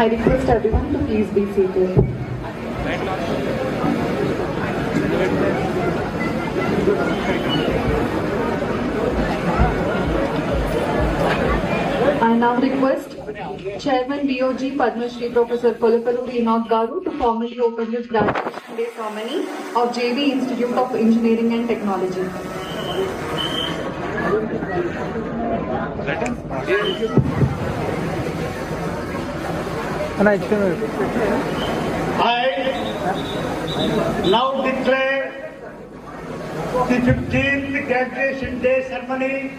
I request everyone to please be seated. I now request Chairman BOG Padma Shri Professor Kolapaluri Enoch Garu to formally open this graduation day ceremony of JB Institute of Engineering and Technology. I now declare the 15th graduation day ceremony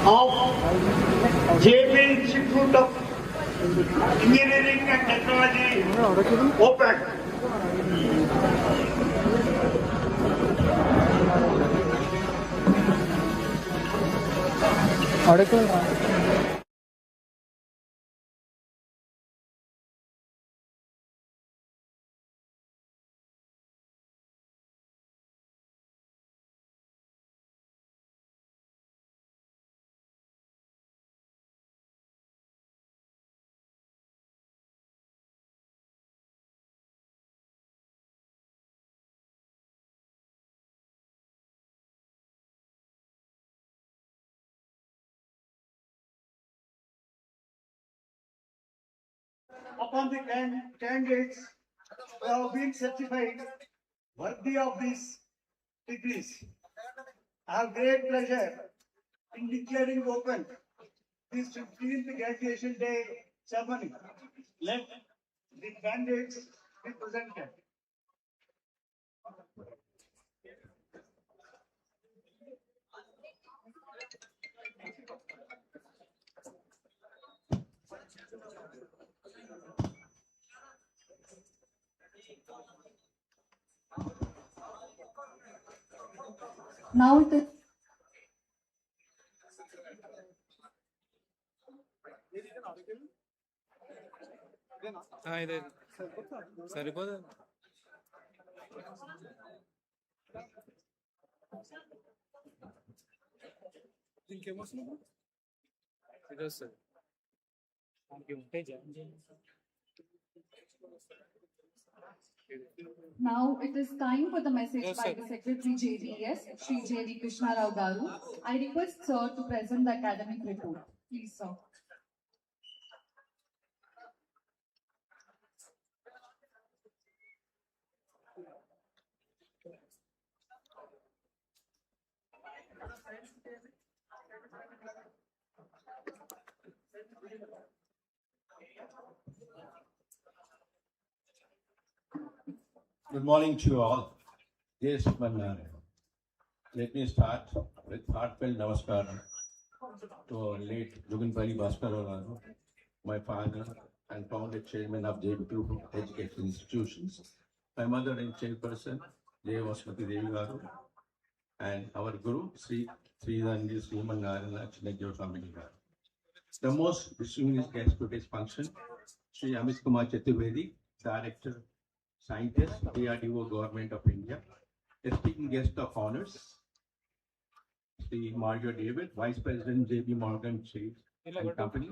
of JB Institute of Engineering and Technology open. Upon the candidates who have been certified worthy of these degrees, I have great pleasure in declaring open this 15th graduation day ceremony. Let the candidates be presented. Now it is ఇదే సరిపోదు ఇంకేమొస్తుంది ఇది వస్తుంది మనకి ఉంటే join చేయండి Now it is time for the message Yes, by sir. the Secretary JBS, Shri J.V. Krishna Rao Garu. I request sir to present the academic report. Please, sir. Good morning to you all. Yes, let me start with heartfelt namaskar to our late Juganpalli Bhaskar, my father and founder chairman of JBIET Group of Education Institutions, my mother and chairperson, Devasmati Devi Garu, and our guru, Sri Sridhanji Sriman Narayana Chinnajo Swami Garu. The most distinguished guest to today's function, Sri Amit Kumar Chaturvedi, Director, Scientist, DRDO Government of India, esteemed guest of honors, Sri Mario David, Vice President JB Morgan Chase and Company,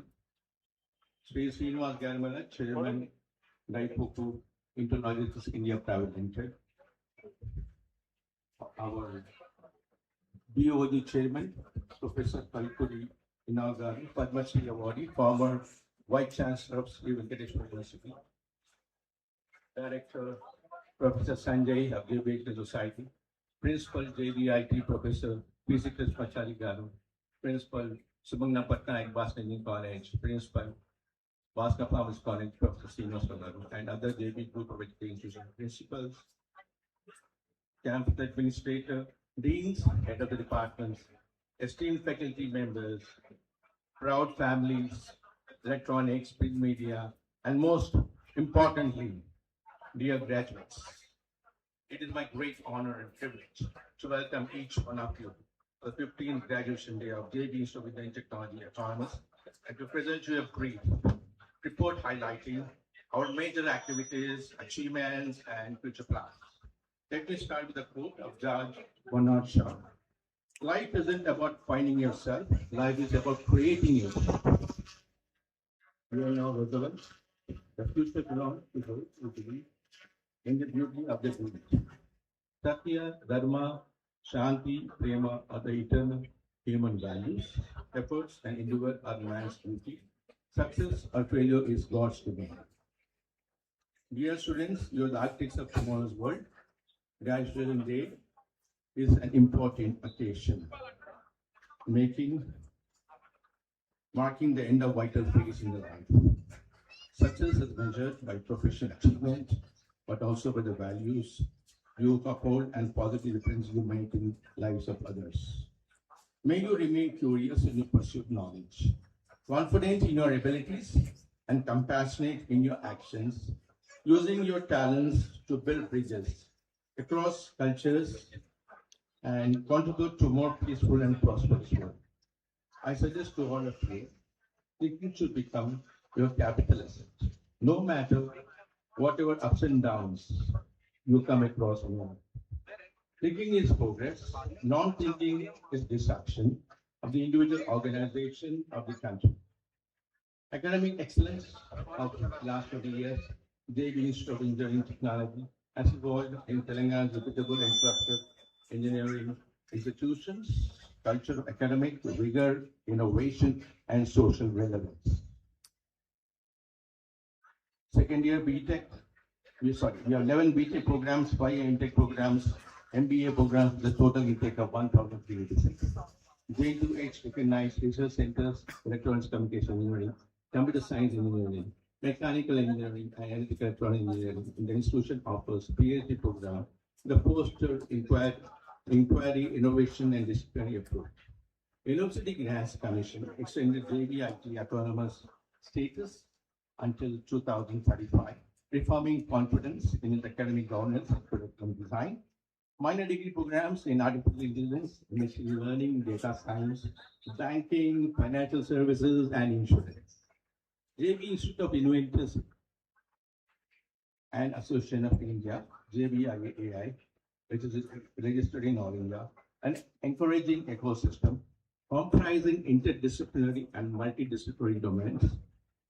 Sri Srinivas Garamala, Chairman, Daipoku Interlogistics India Private Limited, our BOD Chairman, Professor Kalpuri Inagari, Padma Shri Awardee, former Vice Chancellor of Sri Venkateswara University, Director Professor Sanjay of JBIET Society, Principal JBIET Professor P.C. Krishmachari Garu, Principal Subhagna Patnaik Bhaskar Engineering College, Principal Bhaskar Farmers College Professor Srinivas Garu, and other JB Group of Education Institution principals, campus administrator, deans, head of the departments, esteemed faculty members, proud families, electronics, print media, and most importantly, dear graduates, it is my great honor and privilege to welcome each one of you to the 15th graduation day of JB Institute of Technology Autonomous and to present you a brief report highlighting our major activities, achievements, and future plans. Let me start with a quote of Judge Bernard Shaw. Life isn't about finding yourself, life is about creating yourself. You are now relevant. The future belongs to those who believe in the beauty of the good. Satya, Dharma, Shanti, Prema are the eternal human values. Efforts and endeavor are man's duty. Success or failure is God's domain. Dear students, you are the architects of tomorrow's world. Graduation day is an important occasion, marking the end of vital phase in the life. Success is measured by professional achievement, but also by the values you uphold and positive difference you make in lives of others. May you remain curious in your pursuit of knowledge, confident in your abilities, and compassionate in your actions, using your talents to build bridges across cultures and contribute to more peaceful and prosperous world. I suggest to all of you, thinking should become your capital asset. No matter whatever ups and downs you come across in life. Thinking is progress, non-thinking is destruction of the individual organization of the country. Academic excellence of the last 20 years, JB Institute of Engineering Technology has evolved in Telangana's reputable and trusted engineering institutions, culture of academic rigor, innovation, and social relevance. Second year BTech, we have 11 BTech programs, 5 MTech programs, MBA programs, the total intake of 1,386. J2H recognized research centers, electronics communication engineering, computer science engineering, mechanical engineering, and electrical electronic engineering. The institution offers PhD program, the poster inquiry, innovation, and disciplinary approach. University Grants Commission extended JBIET autonomous status until 2035. reforming confidence in its academic governance and curriculum design. Minor degree programs in artificial intelligence, machine learning, data science, banking, financial services, and insurance. JB Institute of Innovators and Association of India, JBIET, which is registered in all India, an encouraging ecosystem comprising interdisciplinary and multidisciplinary domains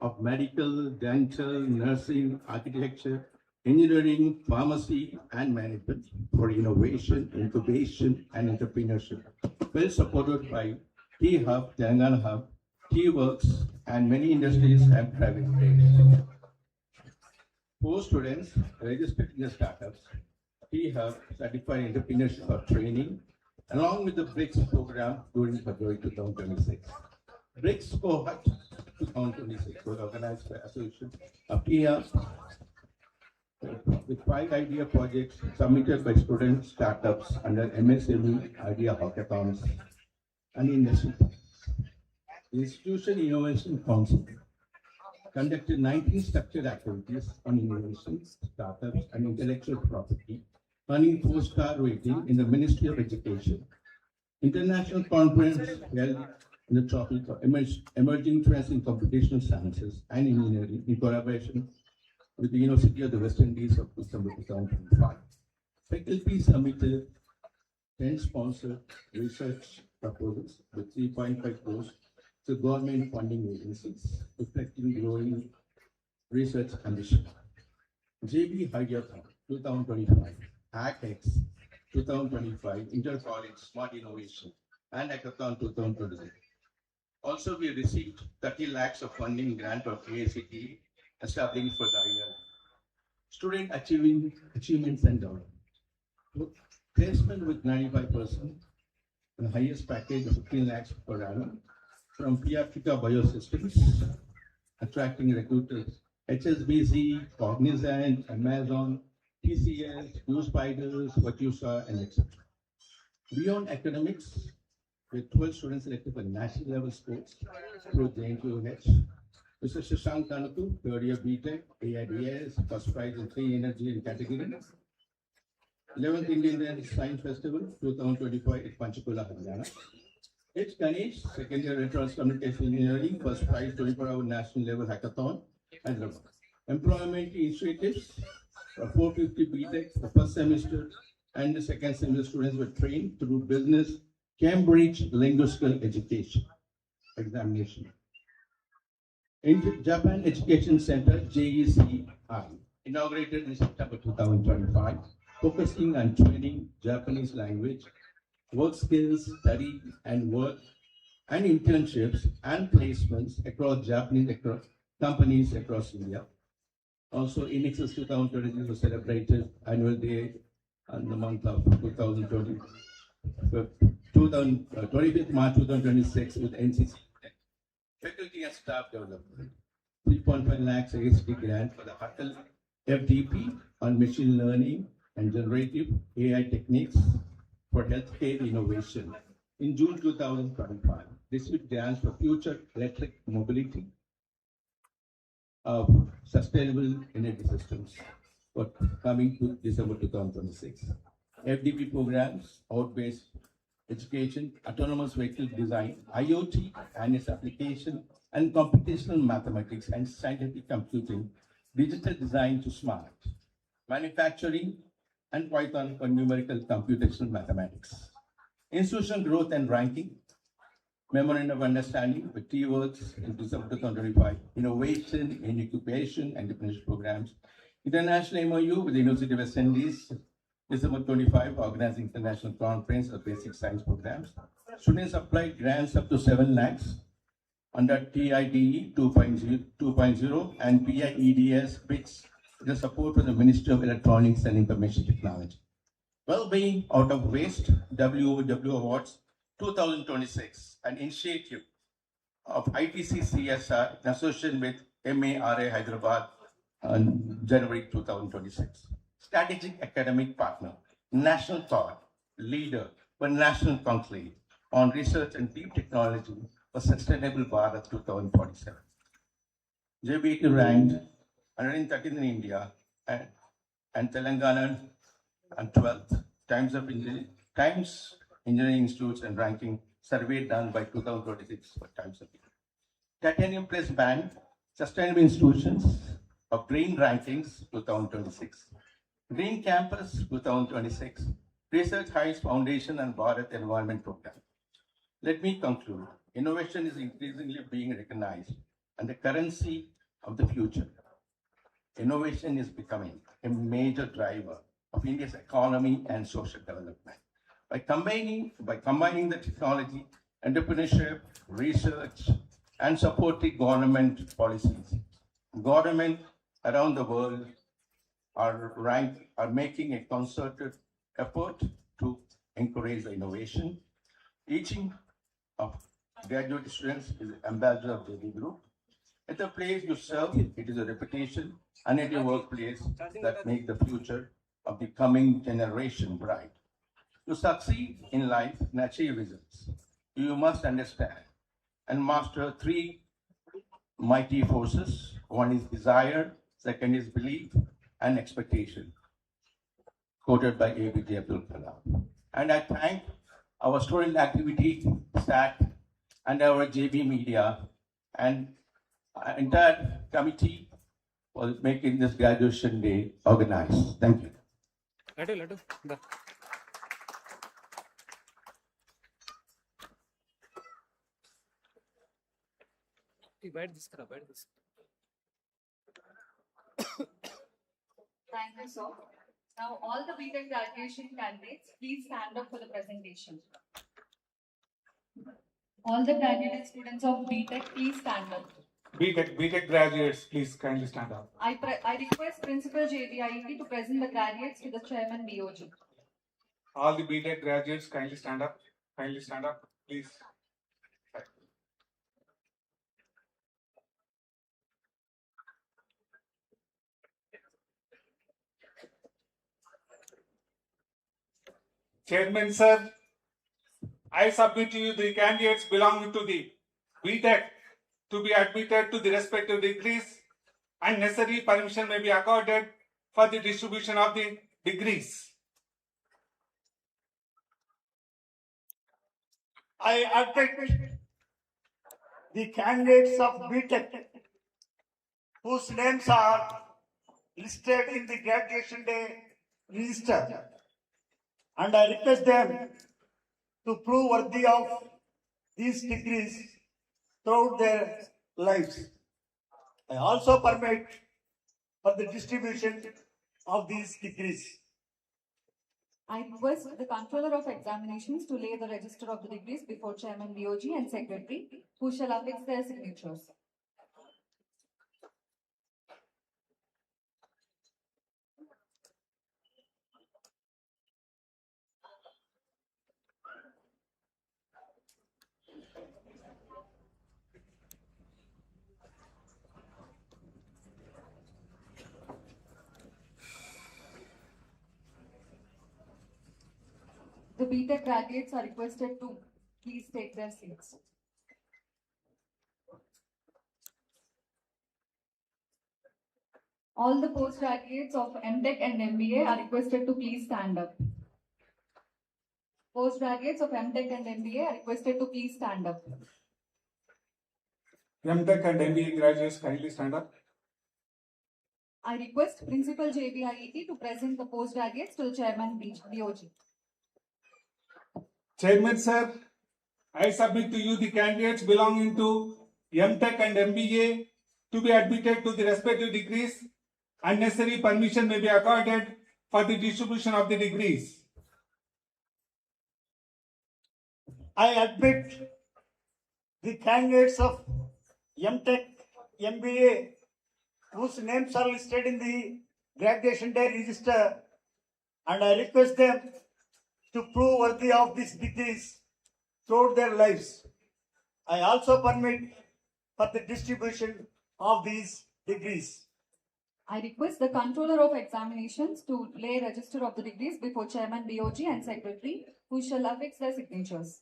of medical, dental, nursing, architecture, engineering, pharmacy, and management for innovation, incubation, and entrepreneurship, well supported by T-Hub, Telangana Hub, T-Works, and many industries and private players. For students registered in the startups, T-Hub certified entrepreneurship or training, along with the BRICS program during February 2026. BRICS cohort 2026 was organized by Association of T-Hub with 5 idea projects submitted by students, startups under MSME Idea Hackathons and industry. The Institution Innovation Council conducted 19 structured activities on innovation, startups, and intellectual property, earning 4-star rating in the Ministry of Education. International conference held in the topic of emerging trends in computational sciences and engineering in collaboration with the University of the West Indies of December 2025. Faculty submitted 10 sponsored research proposals with 3.5 crores to government funding agencies, reflecting growing research ambition. JB Hackathon 2025, HackX 2025, Inter-College Smart Innovation, and Hackathon 2026. Also, we received 30 lakhs of funding grant of AICTE establishing for the IL. Student achievements and development. Placement with 95%, the highest package of 15 lakhs per annum from Africa Biosystems, attracting recruiters, HSBC, Cognizant, Amazon, TCS, Blue Spiders, Vatusa, and etc. Beyond academics, with 12 students selected for national level sports through JNQH. Mr. Shashank Tanuku, 3rd year BTech, AIDS, first prize in 3 energy category. 11th Indian Science Festival 2025 at Panchakula, Haryana. H. Ganesh, 2nd year Electronics Communication Engineering, first prize 24-hour national level hackathon. And employment initiatives, 450 BTech, the first semester and the second semester students were trained through business Cambridge linguistical education examination. In Japan Education Center, JECI, inaugurated in September 2025, focusing on training Japanese language, work skills, study and work, and internships and placements across Japanese companies across India. Also, INEXUS 2023 was celebrated annual day in the month of 25th March 2026 with NCC. Faculty and staff development. 3.5 lakhs ASD grant for the Huttle FDP on machine learning and generative AI techniques for healthcare innovation. In June 2025, this will grants for future electric mobility of sustainable energy systems for coming to December 2026. FDP programs, out-based education, autonomous vehicle design, IoT and its application, and computational mathematics and scientific computing, digital design to smart, manufacturing, and Python for numerical computational mathematics. Institutional growth and ranking, memorandum of understanding with T-Works in December 2025, innovation in incubation and entrepreneurship programs, international MOU with the University of West Indies, December 25, organizing international conference of basic science programs. Students applied grants up to 7 lakhs under TIDE 2.0 and PIEDS BITS with the support from the Ministry of Electronics and Information Technology. Well-being out of waste, WOW Awards 2026, an initiative of ITC CSR in association with MARA Hyderabad on January 2026. Strategic academic partner, national thought leader for National Conclave on research and deep technology for Sustainable Bharat 2047. JBIET ranked 113th in India, and Telangana and 12th. Times Engineering Institutes and Ranking survey done by 2026 for Times of India. Titanium Place Band, Sustainable Institutions of Green Rankings 2026. Green Campus 2026, Research Heights Foundation and Bharat Environment Program. Let me conclude. Innovation is increasingly being recognized and the currency of the future. Innovation is becoming a major driver of India's economy and social development. By combining the technology, entrepreneurship, research, and supporting government policies, government around the world are making a concerted effort to encourage the innovation. Teaching of graduate students is ambassador of the group. At the place you serve, it is a reputation and at your workplace that make the future of the coming generation bright. To succeed in life and achieve results, you must understand and master three mighty forces. One is desire, second is belief, and expectation, quoted by APJ Abdul Kalam. And I thank our student activity staff and our JB Media and entire committee for making this graduation day organized. Thank you. Ladu, da. Bite this. Thank you, sir. Now, all the BTech graduation candidates, please stand up for the presentation. All the graduate students of BTech, please stand up. BTech graduates, please kindly stand up. I request Principal JBIET to present the graduates to the Chairman BOG. All the BTech graduates, kindly stand up. Kindly stand up, please. Chairman sir, I submit to you the candidates belonging to the BTech to be admitted to the respective degrees, and necessary permission may be accorded for the distribution of the degrees. I admit the candidates of BTech whose names are listed in the graduation day register, and I request them to prove worthy of these degrees throughout their lives. I also permit for the distribution of these degrees. I request the Controller of Examinations to lay the register of the degrees before Chairman BOG and Secretary, who shall affix their signatures. The BTech graduates are requested to please take their seats. All the postgraduates of MTech and MBA are requested to please stand up. Postgraduates of MTech and MBA are requested to please stand up. MTech and MBA graduates, kindly stand up. I request Principal JBIET to present the postgraduates to the Chairman BOG. Chairman sir, I submit to you the candidates belonging to MTech and MBA to be admitted to the respective degrees, and necessary permission may be accorded for the distribution of the degrees. I admit the candidates of MTech, MBA, whose names are listed in the graduation day register, and I request them to prove worthy of these degrees throughout their lives. I also permit for the distribution of these degrees. I request the Controller of Examinations to lay register of the degrees before Chairman BOG and Secretary, who shall affix their signatures.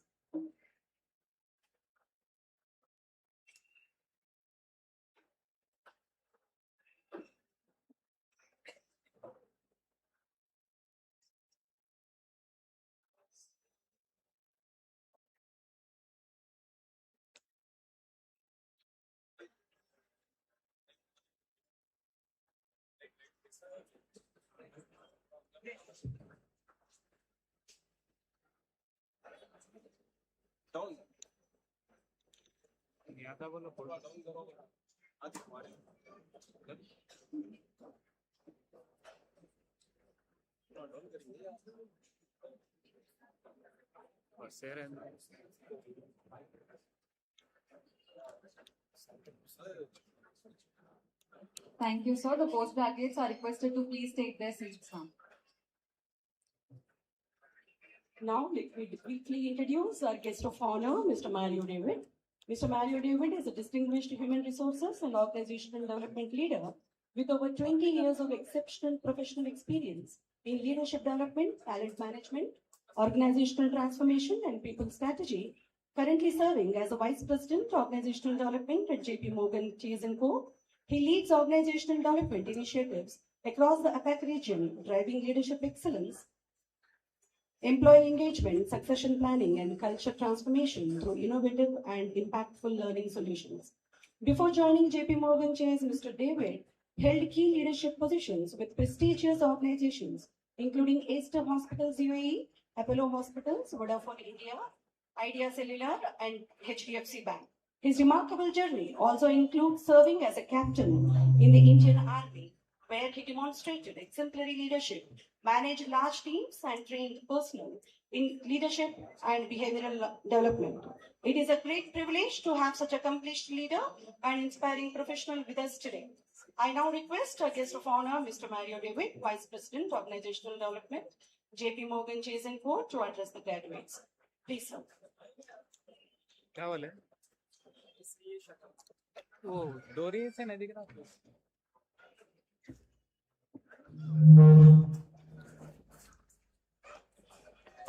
आता बोलो थोड़ा down करो और share है Thank you, sir. The postgraduates are requested to please take their seats now. Now, let me quickly introduce our guest of honor, Mr. Mario David. Mr. Mario David is a distinguished human resources and organizational development leader with over 20 years of exceptional professional experience in leadership development, talent management, organizational transformation, and people strategy. Currently serving as a Vice President, Organizational Development at JP Morgan Chase & Co. He leads organizational development initiatives across the APAC region, driving leadership excellence, employee engagement, succession planning, and culture transformation through innovative and impactful learning solutions. Before joining JP Morgan Chase, Mr. David held key leadership positions with prestigious organizations, including Aster Hospitals UAE, Apollo Hospitals, Vodafone India, Idea Cellular, and HDFC Bank. His remarkable journey also includes serving as a captain in the Indian Army, where he demonstrated exemplary leadership, managed large teams, and trained personnel in leadership and behavioral development. It is a great privilege to have such accomplished leader and inspiring professional with us today. I now request our guest of honor, Mr. Mario David, Vice President, Organizational Development, JP Morgan Chase & Co. to address the graduates. Please, sir. क्या बोले वो डोरी से नहीं दिख रहा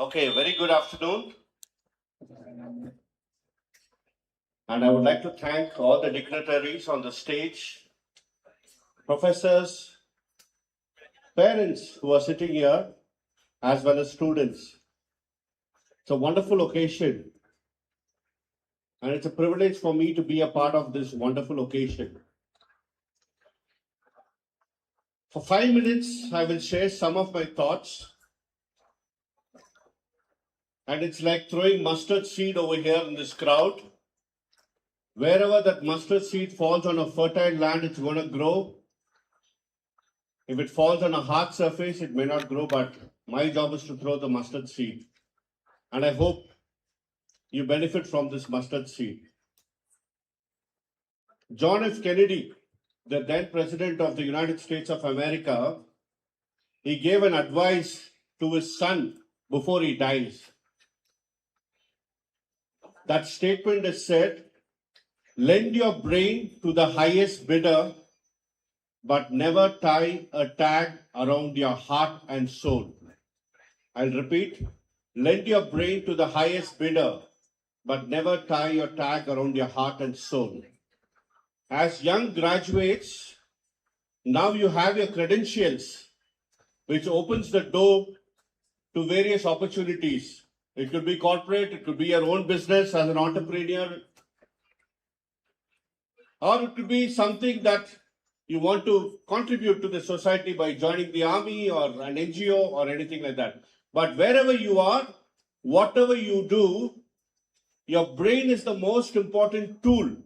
Okay, very good afternoon. And I would like to thank all the dignitaries on the stage, professors, parents who are sitting here, as well as students. It's a wonderful occasion. And it's a privilege for me to be a part of this wonderful occasion. For 5 minutes, I will share some of my thoughts. And it's like throwing mustard seed over here in this crowd. Wherever that mustard seed falls on a fertile land, it's going to grow. If it falls on a hard surface, it may not grow, but my job is to throw the mustard seed. And I hope you benefit from this mustard seed. John F. Kennedy, the then President of the United States of America, he gave an advice to his son before he dies. That statement is said, lend your brain to the highest bidder, but never tie a tag around your heart and soul. I'll repeat, lend your brain to the highest bidder, but never tie your tag around your heart and soul. As young graduates, now you have your credentials, which opens the door to various opportunities. It could be corporate, it could be your own business as an entrepreneur, or it could be something that you want to contribute to the society by joining the army or an NGO or anything like that. But wherever you are, whatever you do, your brain is the most important tool.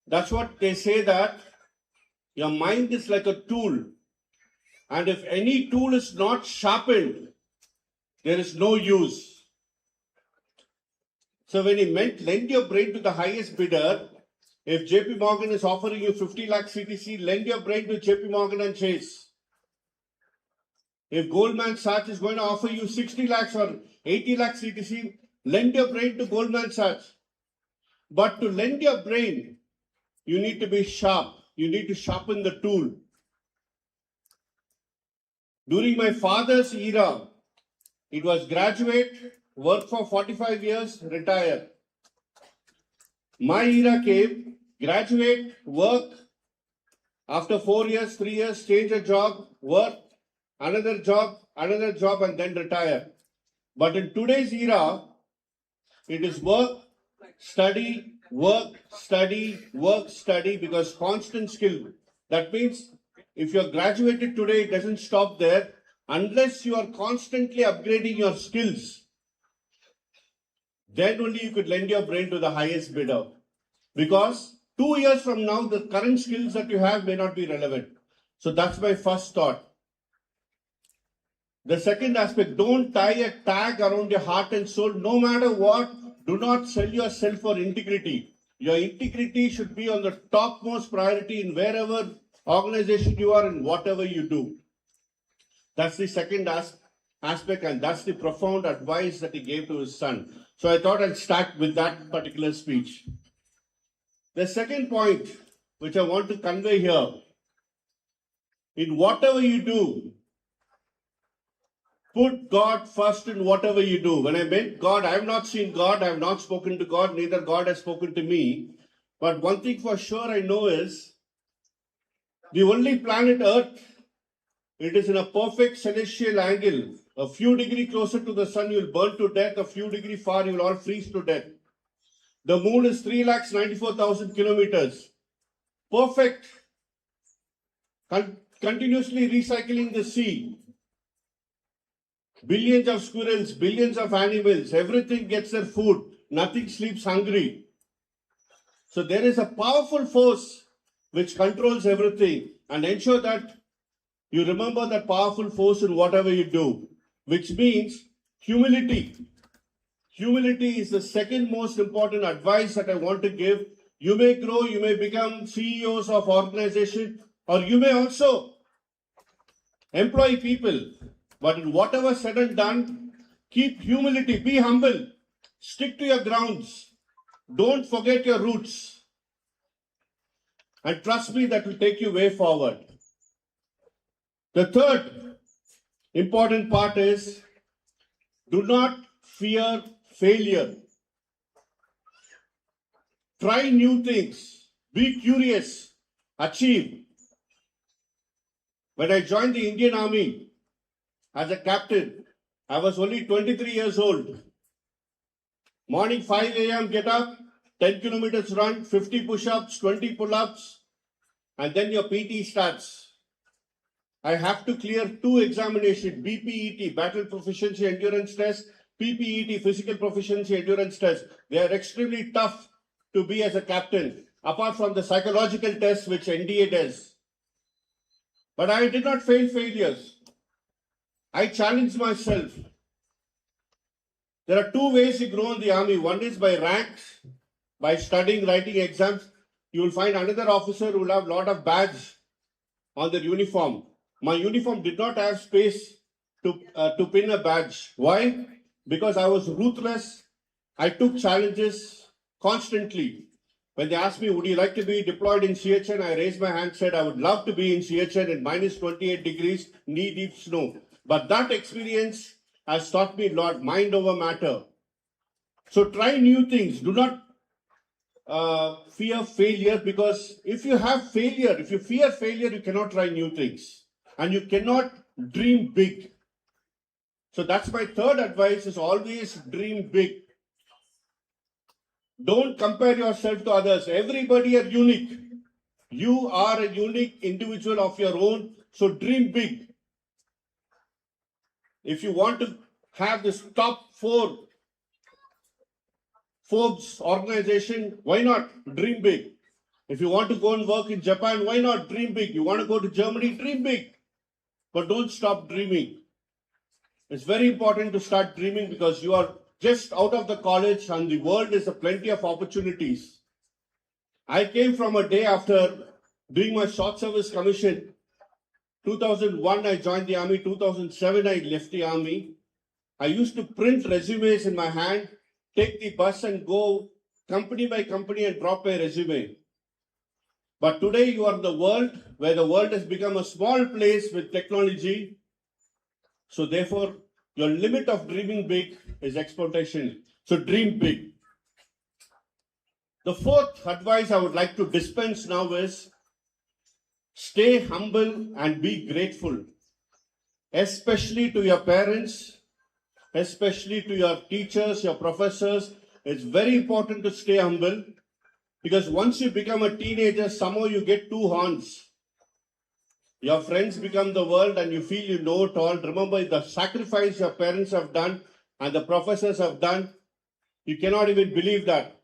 That's what they say, that your mind is like a tool. And if any tool is not sharpened, there is no use. So when he meant lend your brain to the highest bidder, if JP Morgan is offering you 50 lakh CTC, lend your brain to JP Morgan and Chase. If Goldman Sachs is going to offer you 60 lakhs or 80 lakh CTC, lend your brain to Goldman Sachs. But to lend your brain, you need to be sharp. You need to sharpen the tool. During my father's era, it was graduate, work for 45 years, retire. My era came, graduate, work, after 4 years, 3 years, change a job, work, another job, and then retire. But in today's era, it is work, study, work, study, because constant skill. That means if you're graduated today, it doesn't stop there. unless you are constantly upgrading your skills, then only you could lend your brain to the highest bidder. Because 2 years from now, the current skills that you have may not be relevant. So that's my first thought. The second aspect, don't tie a tag around your heart and soul. No matter what, do not sell yourself for integrity. Your integrity should be on the topmost priority in wherever organization you are and whatever you do. That's the second aspect, and that's the profound advice that he gave to his son. So I thought I'd start with that particular speech. The second point which I want to convey here, in whatever you do, put God first in whatever you do. When I meant God, I have not seen God, I have not spoken to God, neither God has spoken to me. But one thing for sure I know is, the only planet Earth, it is in a perfect celestial angle. A few degrees closer to the sun, you will burn to death. A few degrees far, you will all freeze to death. The moon is 3,94,000 kilometers. Perfect. Continuously recycling the sea. Billions of squirrels, billions of animals, everything gets their food. Nothing sleeps hungry. So there is a powerful force which controls everything, and ensure that you remember that powerful force in whatever you do, which means humility. Humility is the second most important advice that I want to give. You may grow, you may become CEOs of organization, or you may also employ people. But in whatever said and done, keep humility, be humble, stick to your grounds, don't forget your roots. And trust me, that will take you way forward. The third important part is, do not fear failure. Try new things, be curious, achieve. When I joined the Indian Army as a captain, I was only 23 years old. Morning 5 a.m. get up, 10 kilometers run, 50 push-ups, 20 pull-ups, and then your PT starts. I have to clear 2 examinations, BPET, Battle Proficiency Endurance Test, PPET, Physical Proficiency Endurance Test. They are extremely tough to be as a captain, apart from the psychological test which NDA does. But I did not failures. I challenged myself. There are 2 ways you grow in the army. One is by ranks, by studying, writing exams. You will find another officer who will have a lot of badges on their uniform. My uniform did not have space to pin a badge. Why? Because I was ruthless. I took challenges constantly. When they asked me, would you like to be deployed in CHN? I raised my hand, said I would love to be in CHN in minus 28 degrees, knee-deep snow. But that experience has taught me a lot, mind over matter. So try new things. Do not fear failure, because if you have failure, if you fear failure, you cannot try new things. And you cannot dream big. So that's my third advice, is always dream big. Don't compare yourself to others. Everybody are unique. You are a unique individual of your own. So dream big. If you want to have this top 4 Forbes organization, why not dream big? If you want to go and work in Japan, why not dream big? You want to go to Germany, dream big. But don't stop dreaming. It's very important to start dreaming, because you are just out of the college and the world is a plenty of opportunities. I came from a day after doing my short service commission. 2001, I joined the army. 2007, I left the army. I used to print resumes in my hand, take the bus and go company by company and drop my resume. But today you are in the world, where the world has become a small place with technology. So therefore, your limit of dreaming big is exponential. So dream big. The fourth advice I would like to dispense now is, stay humble and be grateful, especially to your parents, especially to your teachers, your professors. It's very important to stay humble, because once you become a teenager, somehow you get 2 horns. Your friends become the world and you feel you know it all. Remember the sacrifice your parents have done and the professors have done. You cannot even believe that.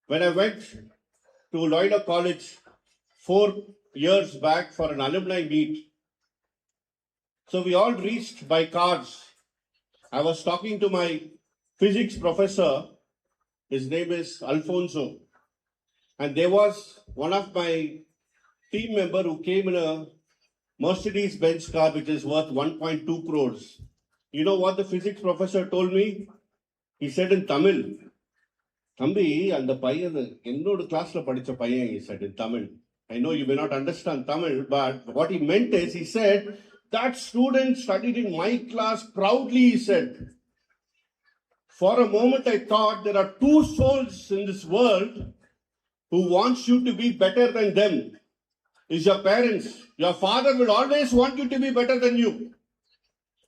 When I went to Loyola College 4 years back for an alumni meet, so we all reached by cars. I was talking to my physics professor. His name is Alfonso. And there was one of my team member who came in a Mercedes-Benz car which is worth 1.2 crores. You know what the physics professor told me? He said in Tamil, Thambi, அந்த பையன் என்னோட கிளாஸ்ல படிச்ச பையன், he said in Tamil. I know you may not understand Tamil, but what he meant is, he said, that student studied in my class proudly, he said. For a moment I thought there are two souls in this world who wants you to be better than them. Is your parents. Your father will always want you to be better than you.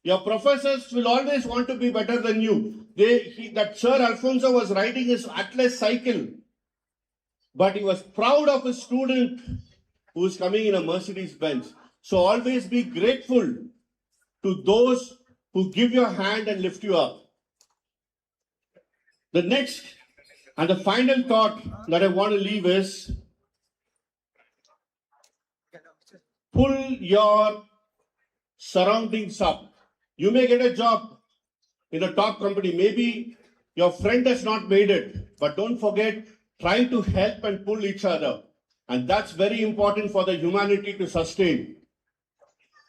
Your professors will always want to be better than you. That Sir Alfonso was riding his Atlas cycle, but he was proud of his student who is coming in a Mercedes-Benz. So always be grateful to those who give your hand and lift you up. The next and the final thought that I want to leave is, pull your surroundings up. You may get a job in a top company. Maybe your friend has not made it, but don't forget, try to help and pull each other. And that's very important for the humanity to sustain.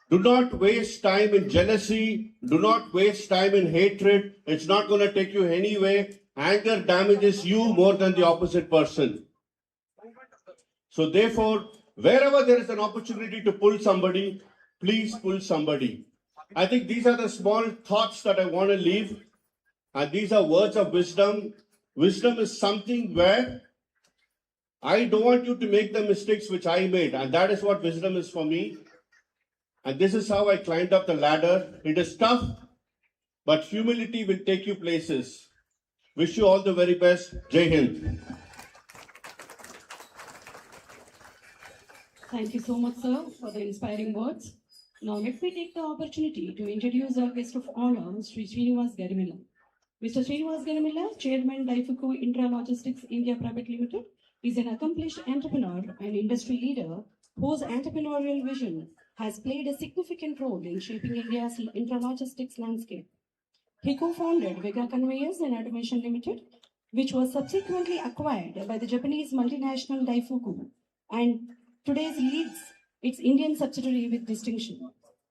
Do not waste time in jealousy. Do not waste time in hatred. It's not going to take you anywhere. Anger damages you more than the opposite person. So therefore, wherever there is an opportunity to pull somebody, please pull somebody. I think these are the small thoughts that I want to leave. And these are words of wisdom. Wisdom is something where I don't want you to make the mistakes which I made. And that is what wisdom is for me. And this is how I climbed up the ladder. It is tough, but humility will take you places. Wish you all the very best. Jai Hind. Thank you so much, sir, for the inspiring words. Now, let me take the opportunity to introduce our guest of honor, Sri Srinivas Garimilla. Mr. Srinivas Garimilla, Chairman, Daifuku Intralogistics India Private Limited, is an accomplished entrepreneur and industry leader whose entrepreneurial vision has played a significant role in shaping India's intralogistics landscape. He co-founded Vega Conveyors and Automation Limited, which was subsequently acquired by the Japanese multinational Daifuku, and today leads its Indian subsidiary with distinction.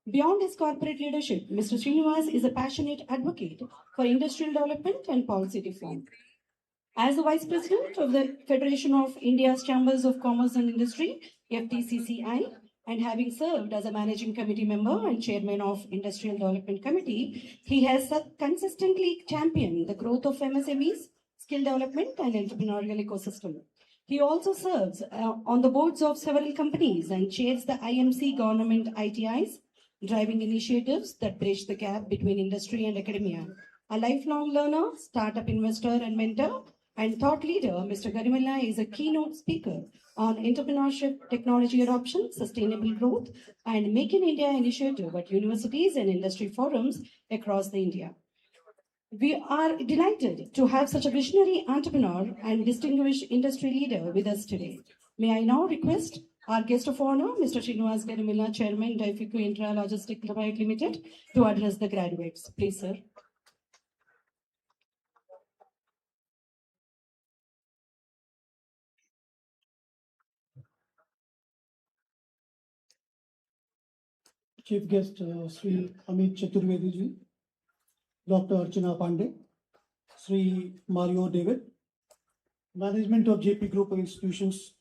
Beyond his corporate leadership, Mr. Srinivas is a passionate advocate for industrial development and policy reform. As the Vice President of the Federation of India's Chambers of Commerce and Industry, FTCCI, and having served as a Managing Committee member and Chairman of Industrial Development Committee, he has consistently championed the growth of MSMEs, skill development, and entrepreneurial ecosystem. He also serves on the boards of several companies and chairs the IMC government ITIs, driving initiatives that bridge the gap between industry and academia. A lifelong learner, startup investor, and mentor, and thought leader, Mr. Garimilla is a keynote speaker on entrepreneurship, technology adoption, sustainable growth, and Make in India initiative at universities and industry forums across the India. We are delighted to have such a visionary entrepreneur and distinguished industry leader with us today. May I now request our guest of honor, Mr. Srinivas Garimilla, Chairman, Daifuku Intralogistics Private Limited, to address the graduates. Please, sir. Chief guest Sri Amit Chaturvedi ji, Dr. Archana Pandey, Sri Mario David, Management of JP Group of Institutions,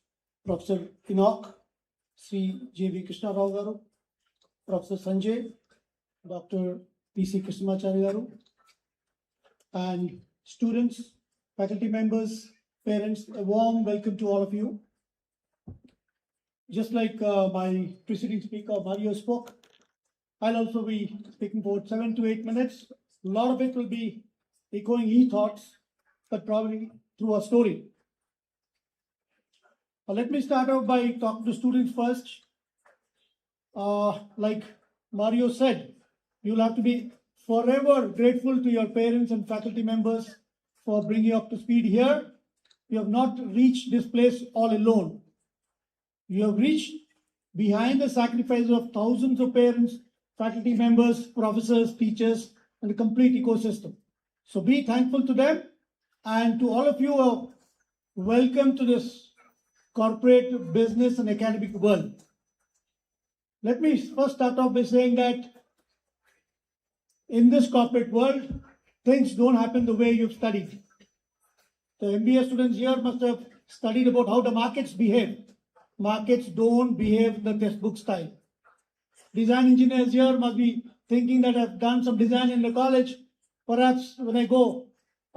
Professor Enoch, Sri J.V. Krishna Rao Garu, Professor Sanjay, Dr. P.C. Krishnamachari Garu, and students, faculty members, parents, a warm welcome to all of you. Just like my preceding speaker, Mario, spoke, I'll also be speaking for 7 to 8 minutes. A lot of it will be echoing e-thoughts, but probably through a story. Let me start out by talking to students first. like Mario said, you'll have to be forever grateful to your parents and faculty members for bringing you up to speed here. You have not reached this place all alone. You have reached behind the sacrifices of thousands of parents, faculty members, professors, teachers, and the complete ecosystem. So be thankful to them, and to all of you, welcome to this corporate, business, and academic world. Let me first start off by saying that in this corporate world, things don't happen the way you've studied. The MBA students here must have studied about how the markets behave. Markets don't behave in the textbook style. Design engineers here must be thinking that I've done some design in the college. Perhaps when I go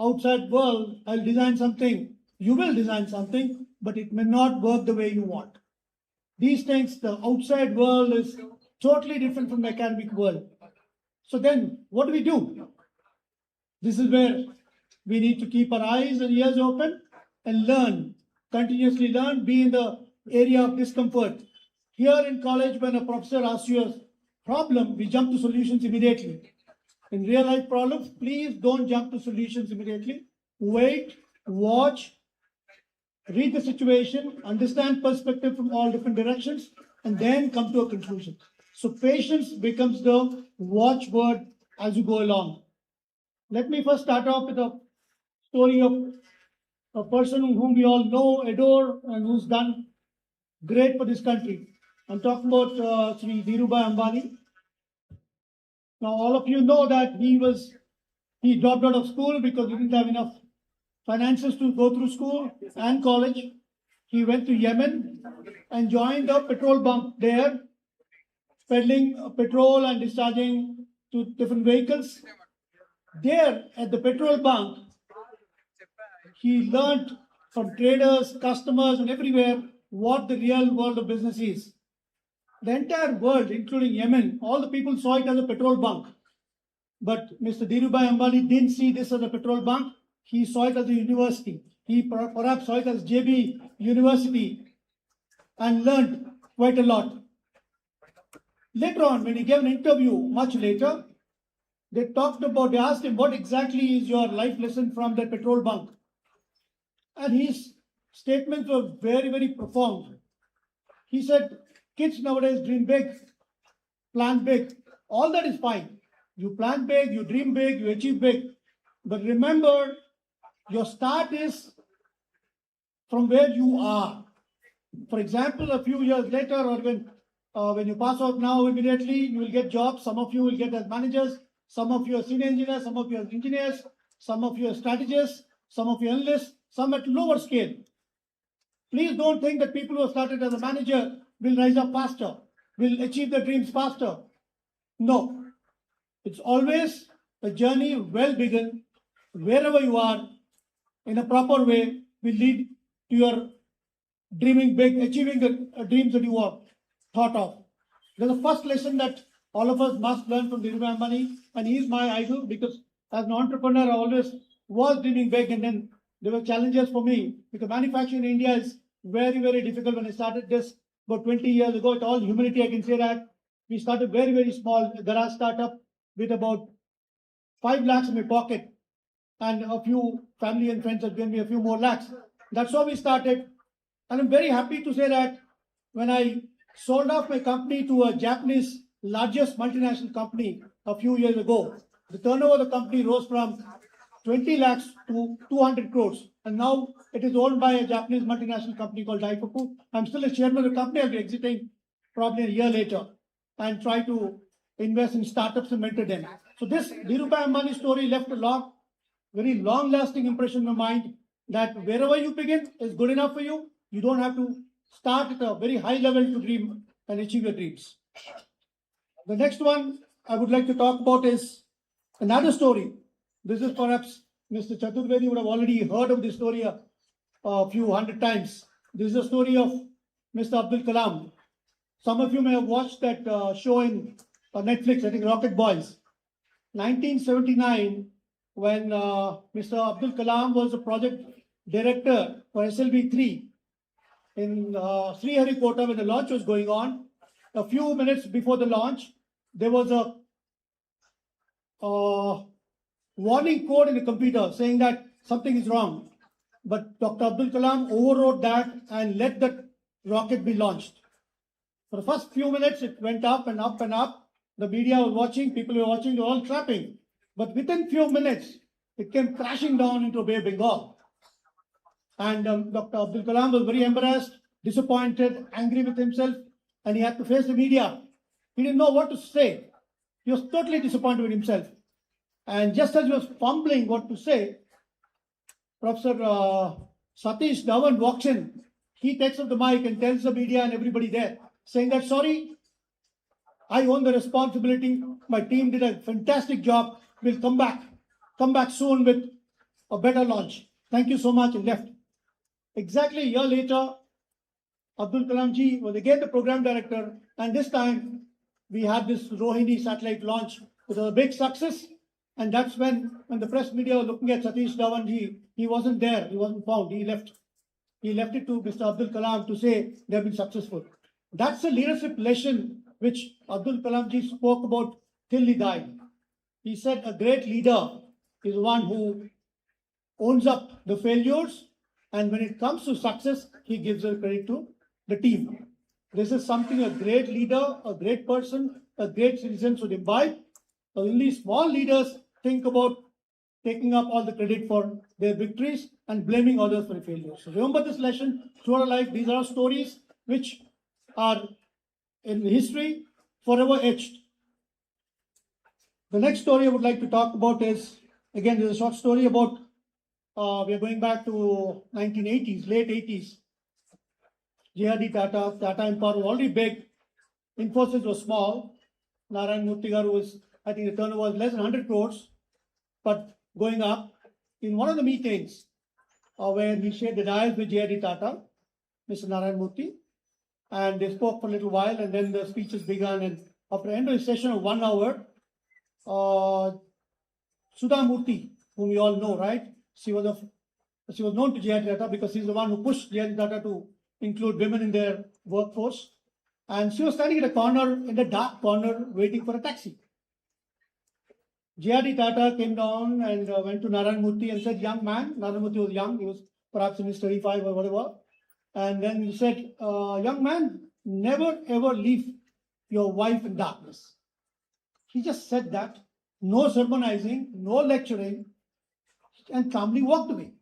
outside world, I'll design something. You will design something, but it may not work the way you want. These things, the outside world is totally different from the academic world. So then what do? This is where we need to keep our eyes and ears open and learn, continuously learn, be in the area of discomfort. Here in college, when a professor asks you a problem, we jump to solutions immediately. In real life problems, please don't jump to solutions immediately. Wait, watch, read the situation, understand perspective from all different directions, and then come to a conclusion. So patience becomes the watchword as you go along. Let me first start off with a story of a person whom we all know, adore, and who's done great for this country. I'm talking about Sri Dhirubhai Ambani. Now, all of you know that he dropped out of school because he didn't have enough finances to go through school and college. He went to Yemen and joined a petrol bunk there, peddling petrol and discharging to different vehicles. There at the petrol bunk, he learned from traders, customers, and everywhere what the real world of business is. The entire world, including Yemen, all the people saw it as a petrol bunk. But Mr. Dhirubhai Ambani didn't see this as a petrol bunk. He saw it as a university. He perhaps saw it as JB University and learned quite a lot. Later on, when he gave an interview, much later, they asked him, what exactly is your life lesson from that petrol bunk? And his statements were very, very profound. He said, kids nowadays dream big, plan big. All that is fine. You plan big, you dream big, you achieve big. But remember, your start is from where you are. For example, a few years later, or when you pass out now, immediately you will get jobs. Some of you will get as managers, some of you are senior engineers, some of you are engineers, some of you are strategists, some of you are analysts, some at lower scale. Please don't think that people who have started as a manager will rise up faster, will achieve their dreams faster. No. It's always a journey well begun, wherever you are, in a proper way, will lead to your dreaming big, achieving the dreams that you have thought of. There's the first lesson that all of us must learn from Dhirubhai Ambani, and he is my idol because as an entrepreneur, I always was dreaming big, and then there were challenges for me because manufacturing in India is very, very difficult. When I started this about 20 years ago, with all humility, I can say that we started very, very small, a garage startup with about 5 lakhs in my pocket, and a few family and friends had given me a few more lakhs. That's how we started. And I'm very happy to say that when I sold off my company to a Japanese largest multinational company a few years ago, the turnover of the company rose from 20 lakhs to 200 crores. And now it is owned by a Japanese multinational company called Daifuku. I'm still a chairman of the company. I'll be exiting probably a year later and try to invest in startups and mentor them. So this Dhirubhai Ambani story left a very long-lasting impression in my mind that wherever you begin is good enough for you. You don't have to start at a very high level to dream and achieve your dreams. The next one I would like to talk about is another story. This is perhaps Mr. Chaturvedi would have already heard of this story a few hundred times. This is a story of Mr. Abdul Kalam. Some of you may have watched that show in Netflix, I think Rocket Boys. 1979, when Mr. Abdul Kalam was a project director for SLV-3 in Sriharikota, when the launch was going on, a few minutes before the launch, there was a warning code in the computer saying that something is wrong. But Dr. Abdul Kalam overrode that and let the rocket be launched. For the first few minutes, it went up and up and up. The media was watching, people were watching, they were all clapping. But within few minutes, it came crashing down into Bay of Bengal. And Dr. Abdul Kalam was very embarrassed, disappointed, angry with himself, and he had to face the media. He didn't know what to say. He was totally disappointed with himself. And just as he was fumbling what to say, Professor Satish Dhawan walks in. He takes up the mic and tells the media and everybody there, saying that, sorry, I own the responsibility. My team did a fantastic job. We'll come back soon with a better launch. Thank you so much, and left. Exactly a year later, Abdul Kalam ji was again the program director, and this time we had this Rohini satellite launch. It was a big success, and that's when the press media was looking at Satish Dhawan ji, he wasn't there, he wasn't found, he left. He left it to Mr. Abdul Kalam to say they've been successful. That's a leadership lesson which Abdul Kalam ji spoke about till he died. He said a great leader is one who owns up the failures, and when it comes to success, he gives the credit to the team. This is something a great leader, a great person, a great citizen should imbibe. Only small leaders think about taking up all the credit for their victories and blaming others for failures. So remember this lesson throughout our life. These are stories which are in history forever etched. The next story I would like to talk about is, again, there's a short story about, we are going back to 1980s, late 80s. JRD Tata, Tata Empire was already big. Infosys was small. Narayan Murthy garu was, I think the turnover was less than 100 crores, but going up. In one of the meetings where he shared the dais with JRD Tata, Mr. Narayan Murthy, and they spoke for a little while, and then the speeches began. And after the end of the session of 1 hour, Sudha Murthy, whom you all know, right? She was known to JRD Tata because she's the one who pushed JRD Tata to include women in their workforce. And she was standing in a corner, in the dark corner, waiting for a taxi. JRD Tata came down and went to Narayan Murthy and said, young man, Narayan Murthy was young, he was perhaps in his 35 or whatever. And then he said, young man, never ever leave your wife in darkness. He just said that, no sermonizing, no lecturing, and calmly walked away.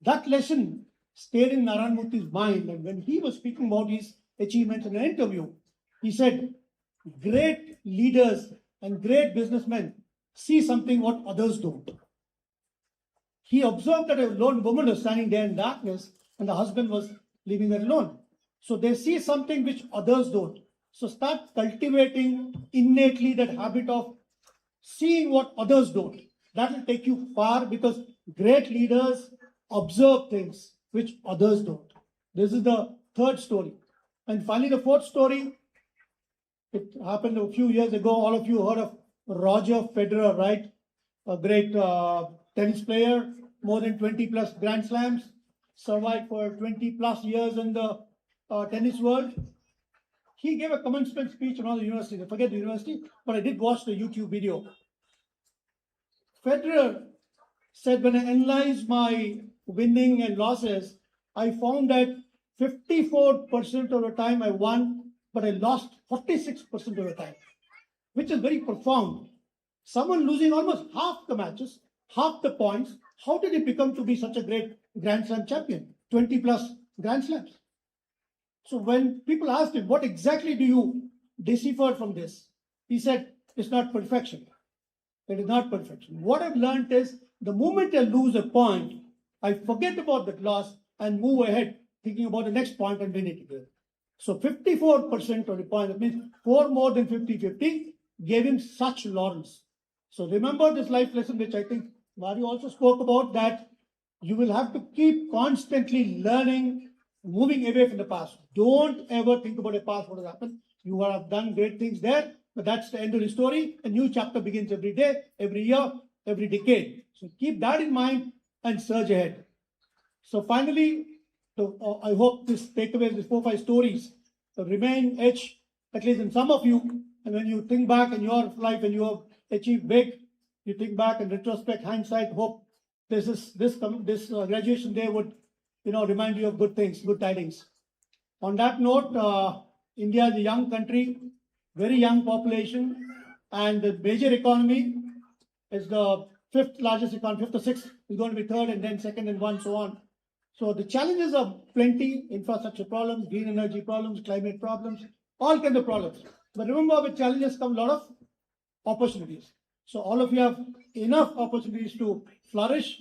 That lesson stayed in Narayan Murthy's mind, and when he was speaking about his achievements in an interview, he said, great leaders and great businessmen see something what others don't. He observed that a lone woman was standing there in darkness and the husband was leaving her alone. So they see something which others don't. So start cultivating innately that habit of seeing what others don't. That will take you far, because great leaders observe things which others don't. This is the third story. And finally, the fourth story, it happened a few years ago. All of you heard of Roger Federer, right? A great tennis player, more than 20 plus Grand Slams, survived for 20 plus years in the tennis world. He gave a commencement speech in all the universities. I forget the university, but I did watch the YouTube video. Federer said, when I analyzed my winning and losses, I found that 54% of the time I won, but I lost 46% of the time, which is very profound. Someone losing almost half the matches, half the points, how did he become to be such a great Grand Slam champion? 20 plus Grand Slams. So when people asked him, what exactly do you decipher from this? He said, it's not perfection. It is not perfection. What I've learned is, the moment I lose a point, I forget about that loss and move ahead, thinking about the next point and win it again. So 54% of the points, that means 4 more than 50-50, gave him such laurels. So remember this life lesson, which I think Mario also spoke about, that you will have to keep constantly learning, moving away from the past. Don't ever think about the past, what has happened. You have done great things there, but that's the end of the story. A new chapter begins every day, every year, every decade. So keep that in mind and surge ahead. So finally, I hope this takeaways, these 4-5 stories, remain etched at least in some of you, and when you think back in your life and you have achieved big, you think back in retrospect, hindsight, hope this graduation day would, remind you of good things, good tidings. On that note, India is a young country, very young population, and the major economy is the fifth largest economy, fifth or sixth is going to be third, and then second and one, so on. So the challenges are plenty: infrastructure problems, green energy problems, climate problems, all kinds of problems. But remember, with challenges come a lot of opportunities. So all of you have enough opportunities to flourish.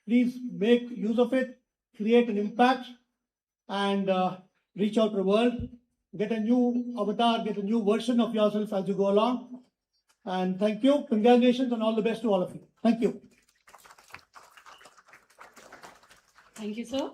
Please make use of it, create an impact, and reach out to the world. Get a new avatar, get a new version of yourself as you go along. And thank you, congratulations, and all the best to all of you. Thank you. Thank you, sir.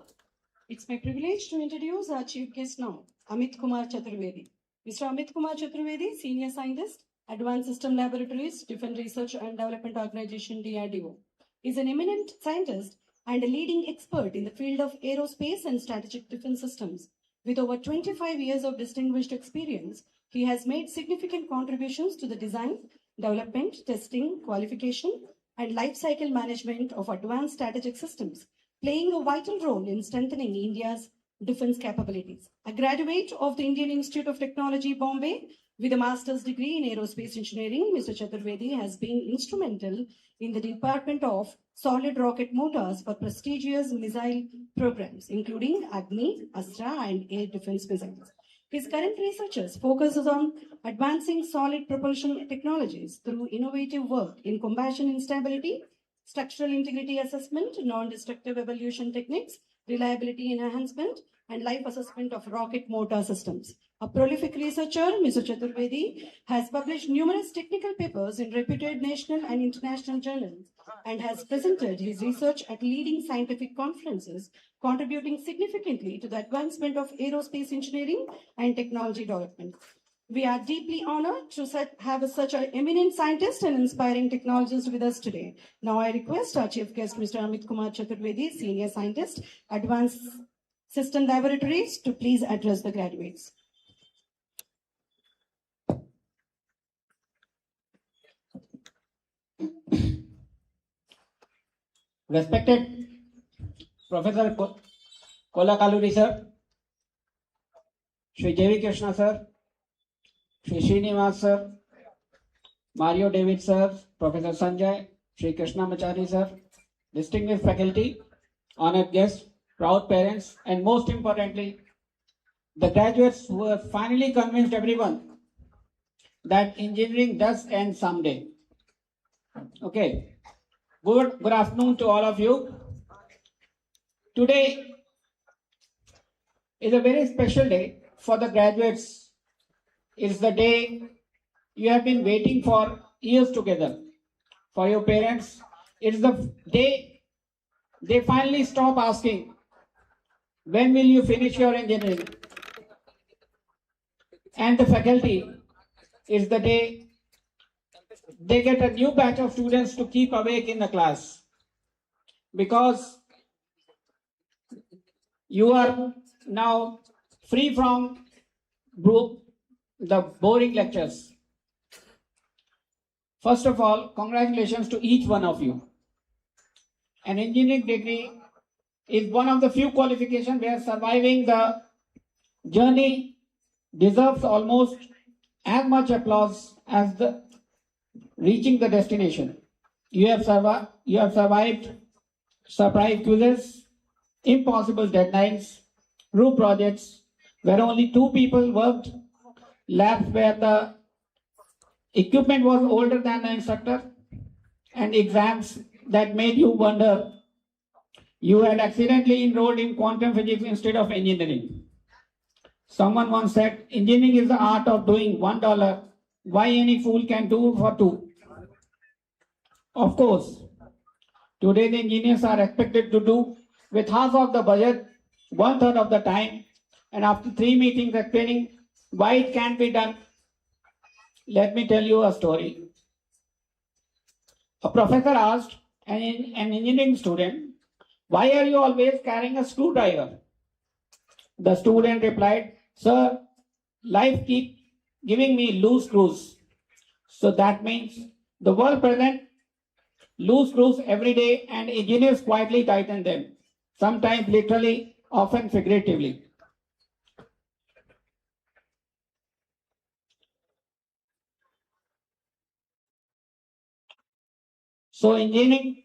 It's my privilege to introduce our chief guest now, Amit Kumar Chaturvedi. Mr. Amit Kumar Chaturvedi, Senior Scientist, Advanced System Laboratories, Defense Research and Development Organization, DRDO. Is an eminent scientist and a leading expert in the field of aerospace and strategic defense systems. With over 25 years of distinguished experience, he has made significant contributions to the design, development, testing, qualification, and life cycle management of advanced strategic systems, playing a vital role in strengthening India's defense capabilities. A graduate of the Indian Institute of Technology, Bombay, with a master's degree in aerospace engineering, Mr. Chaturvedi has been instrumental in the development of solid rocket motors for prestigious missile programs, including Agni, Astra, and air defense missiles. His current research focuses on advancing solid propulsion technologies through innovative work in combustion instability, structural integrity assessment, non-destructive evolution techniques, reliability enhancement, and life assessment of rocket motor systems. A prolific researcher, Mr. Chaturvedi has published numerous technical papers in reputed national and international journals and has presented his research at leading scientific conferences, contributing significantly to the advancement of aerospace engineering and technology development. We are deeply honored to have such an eminent scientist and inspiring technologist with us today. Now I request our chief guest, Mr. Amit Kumar Chaturvedi, Senior Scientist, Advanced System Laboratories, to please address the graduates. Respected Professor Kolakaluri sir, Shri J.V. Krishna sir, Shri Srinivas sir, Mario David sir, Professor Sanjay, Shri Krishna Machari sir, distinguished faculty, honored guests, proud parents, and most importantly, the graduates who have finally convinced everyone that engineering does end someday. Okay. Good afternoon to all of you. Today is a very special day for the graduates. It's the day you have been waiting for years together. For your parents, it's the day they finally stop asking, when will you finish your engineering? And the faculty, it's the day they get a new batch of students to keep awake in the class, because you are now free from the boring lectures. First of all, congratulations to each one of you. An engineering degree is one of the few qualifications where surviving the journey deserves almost as much applause as reaching the destination. You have survived surprise quizzes, impossible deadlines, group projects where only 2 people worked, labs where the equipment was older than the instructor, and exams that made you wonder you had accidentally enrolled in quantum physics instead of engineering. Someone once said, engineering is the art of doing $1 why any fool can do for 2. Of course, today the engineers are expected to do with half of the budget, 1/3 of the time, and after 3 meetings explaining why it can't be done. Let me tell you a story. A professor asked an engineering student, why are you always carrying a screwdriver? The student replied, sir, life keeps giving me loose screws. So that means the world present loose screws every day and engineers quietly tighten them, sometimes literally, often figuratively. So engineering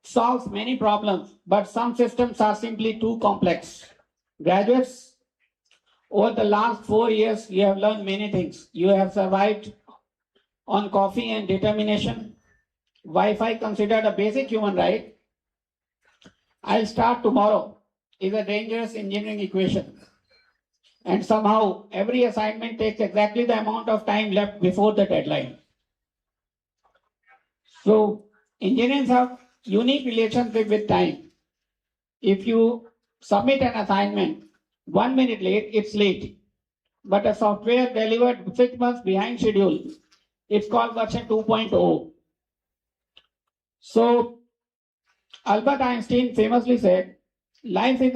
solves many problems, but some systems are simply too complex. Graduates, over the last 4 years, you have learned many things. You have survived on coffee and determination. Wi-Fi considered a basic human right. I'll start tomorrow is a dangerous engineering equation. And somehow every assignment takes exactly the amount of time left before the deadline. So engineers have unique relationship with time. If you submit an assignment 1 minute late, it's late. But a software delivered 6 months behind schedule, it's called version 2.0. So Albert Einstein famously said, life is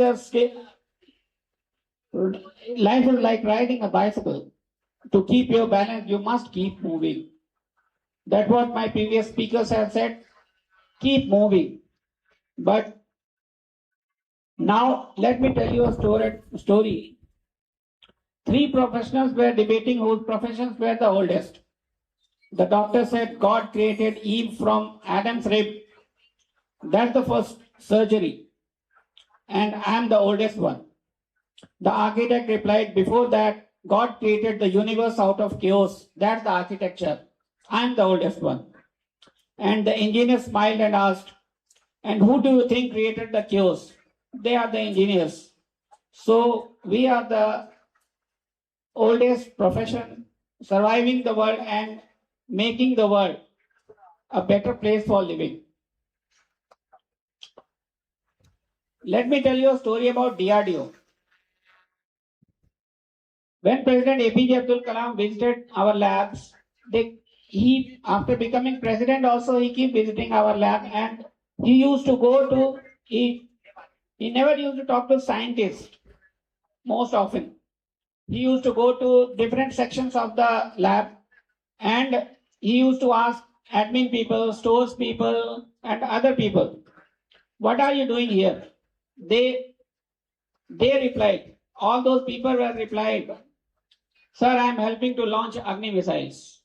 like riding a bicycle. To keep your balance, you must keep moving. That's what my previous speakers have said. Keep moving. But now let me tell you a story. 3 professionals were debating whose professions were the oldest. The doctor said God created Eve from Adam's rib. That's the first surgery. And I am the oldest one. The architect replied, before that, God created the universe out of chaos. That's the architecture. I am the oldest one. And the engineer smiled and asked, and who do you think created the chaos? They are the engineers. So we are the oldest profession, surviving the world and making the world a better place for living. Let me tell you a story about DRDO. When President APJ Abdul Kalam visited our labs, after becoming president also, he keep visiting our lab, and he used to go to, he never used to talk to scientists most often. He used to go to different sections of the lab, and he used to ask admin people, stores people, and other people, what are you doing here? They replied, all those people were replied, sir, I am helping to launch Agni missiles.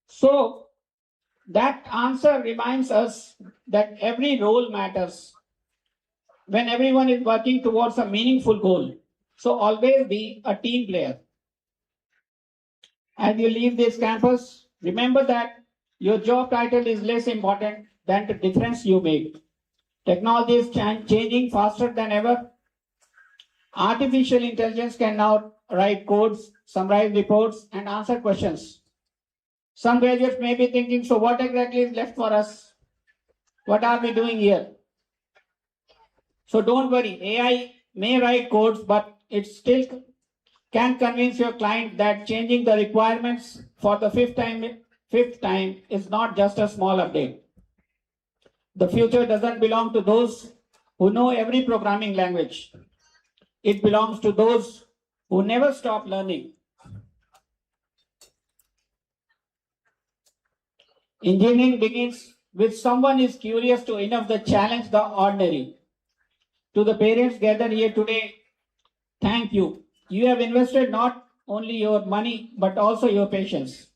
So that answer reminds us that every role matters when everyone is working towards a meaningful goal. So always be a team player. As you leave this campus, remember that your job title is less important than the difference you make. Technology is changing faster than ever. Artificial intelligence can now write codes, summarize reports, and answer questions. Some graduates may be thinking, so what exactly is left for us? What are we doing here? So don't worry, AI may write codes, but it still can convince your client that changing the requirements for the fifth time is not just a small update. The future doesn't belong to those who know every programming language. It belongs to those who never stop learning. Engineering begins with someone is curious to enough to challenge the ordinary. To the parents gathered here today, thank you. You have invested not only your money, but also your patience.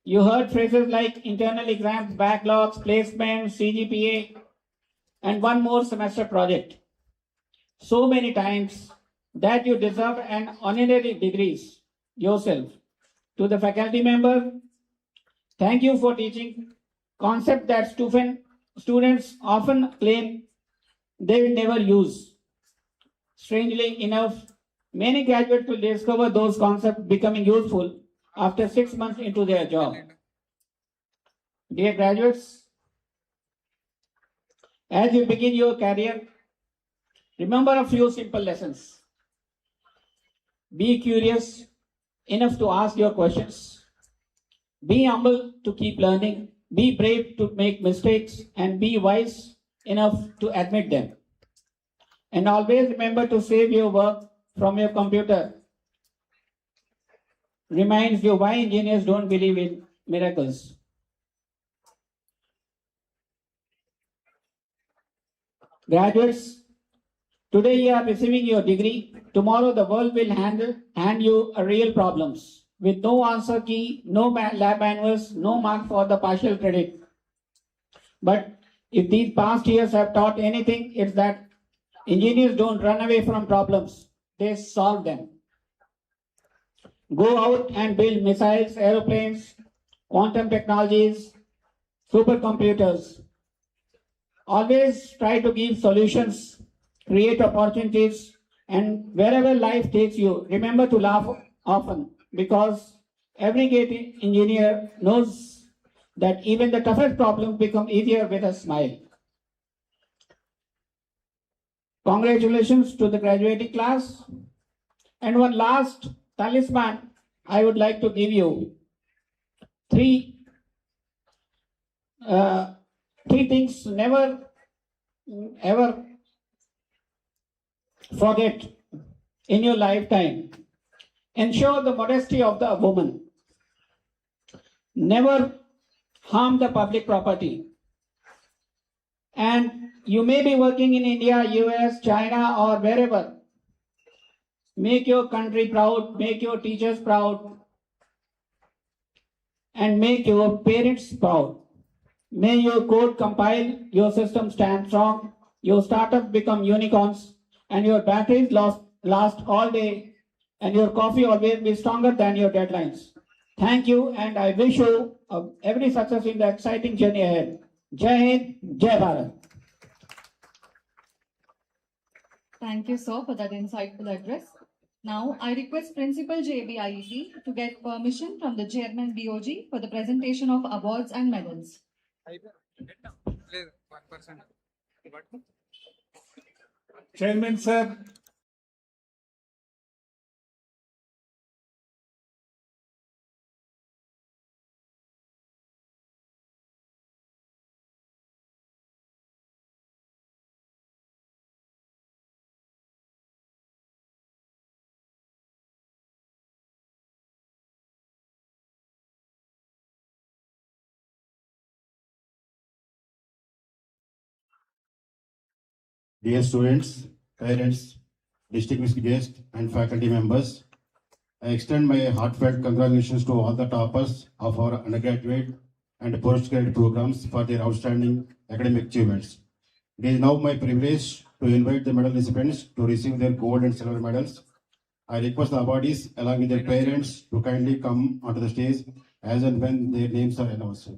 You heard phrases like internal exams, backlogs, placements, CGPA, and one more semester project. So many times that you deserve an honorary degrees yourself. To the faculty member, thank you for teaching concept that students often claim they will never use. Strangely enough, many graduates will discover those concepts becoming useful after 6 months into their job. Dear graduates, as you begin your career, remember a few simple lessons. Be curious enough to ask your questions. Be humble to keep learning. Be brave to make mistakes, and be wise enough to admit them. And always remember to save your work from your computer. reminds you why engineers don't believe in miracles. Graduates, today you are receiving your degree. Tomorrow the world will hand you a real problems with no answer key, no lab manuals, no mark for the partial credit. But if these past years have taught anything, it's that engineers don't run away from problems, they solve them. Go out and build missiles, aeroplanes, quantum technologies, supercomputers. Always try to give solutions, create opportunities, and wherever life takes you, remember to laugh often, because every great engineer knows that even the toughest problems become easier with a smile. Congratulations to the graduating class. And one last talisman I would like to give you. Three things never ever forget in your lifetime. Ensure the modesty of the woman. Never harm the public property. And you may be working in India, US, China, or wherever. Make your country proud, make your teachers proud, and make your parents proud. May your code compile, your system stand strong, your startups become unicorns, and your batteries last all day, and your coffee always be stronger than your deadlines. Thank you, and I wish you every success in the exciting journey ahead. Jai Hind, Jai Bharat. Thank you, sir, for that insightful address. Now, I request Principal JBIET to get permission from the Chairman BOG for the presentation of awards and medals. Chairman, sir. Dear students, parents, distinguished guests, and faculty members, I extend my heartfelt congratulations to all the toppers of our undergraduate and postgraduate programs for their outstanding academic achievements. It is now my privilege to invite the medal recipients to receive their gold and silver medals. I request the awardees along with their parents to kindly come onto the stage as and when their names are announced.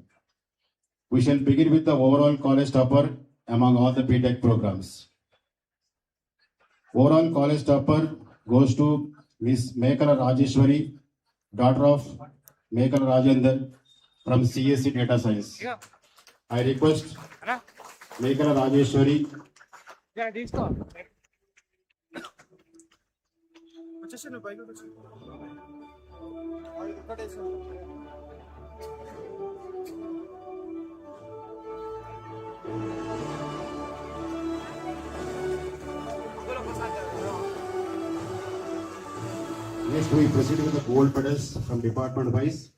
We shall begin with the overall college topper among all the BTech programs. Overall college topper goes to Miss Mekala Rajeshwari, daughter of Mekala Rajendra from CSC Data Science. I request Mekala Rajeshwari Next, we proceed with the gold medals from department wise.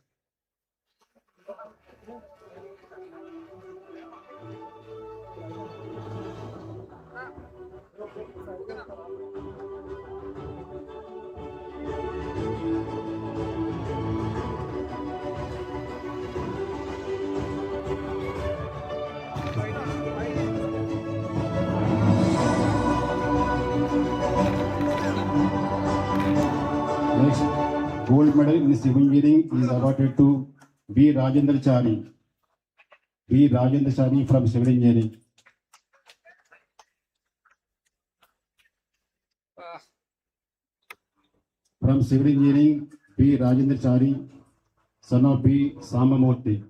Next, gold medal in civil engineering is awarded to B. Rajendra Chari. B. Rajendra Chari from civil engineering. From civil engineering, B. Rajendra Chari, son of B. Samamurthy.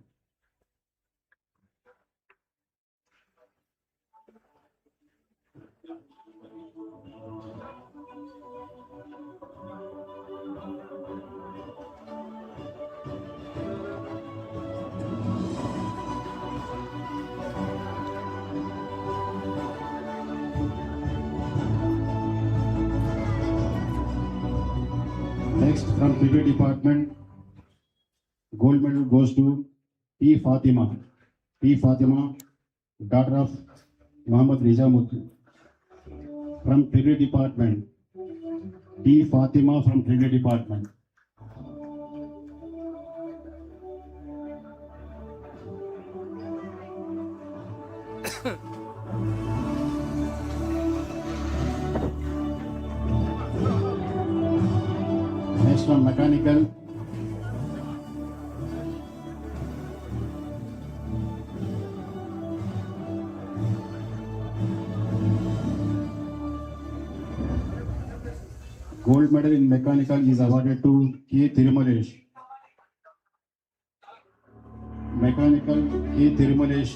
Next, From Cricket Department, gold medal goes to T. Fatima. T. Fatima, daughter of Muhammad Rizamuddin. From Cricket Department, T. Fatima from Cricket Department. Next one, mechanical. Gold medal in mechanical is awarded to K. Tirumalesh. Mechanical K. Tirumalesh,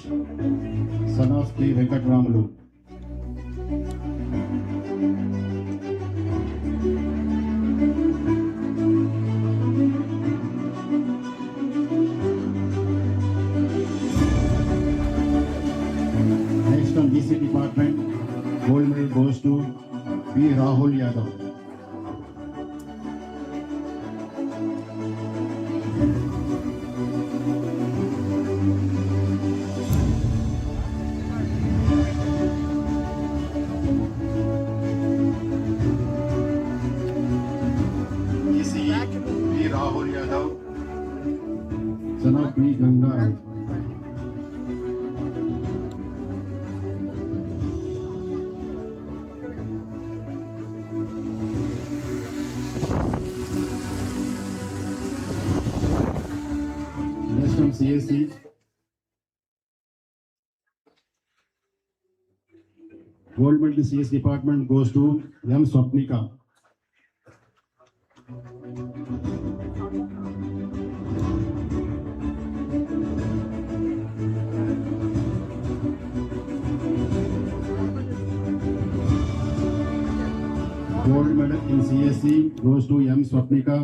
son of K. Venkatramulu. Next on BC department, gold medal goes to P. Rahul Yadav. P. Rahul Yadav, son of P. Ganga. Next from CSC, gold medal CS department goes to M. Swapnika. Gold medal in CSC goes to M. Swapnika,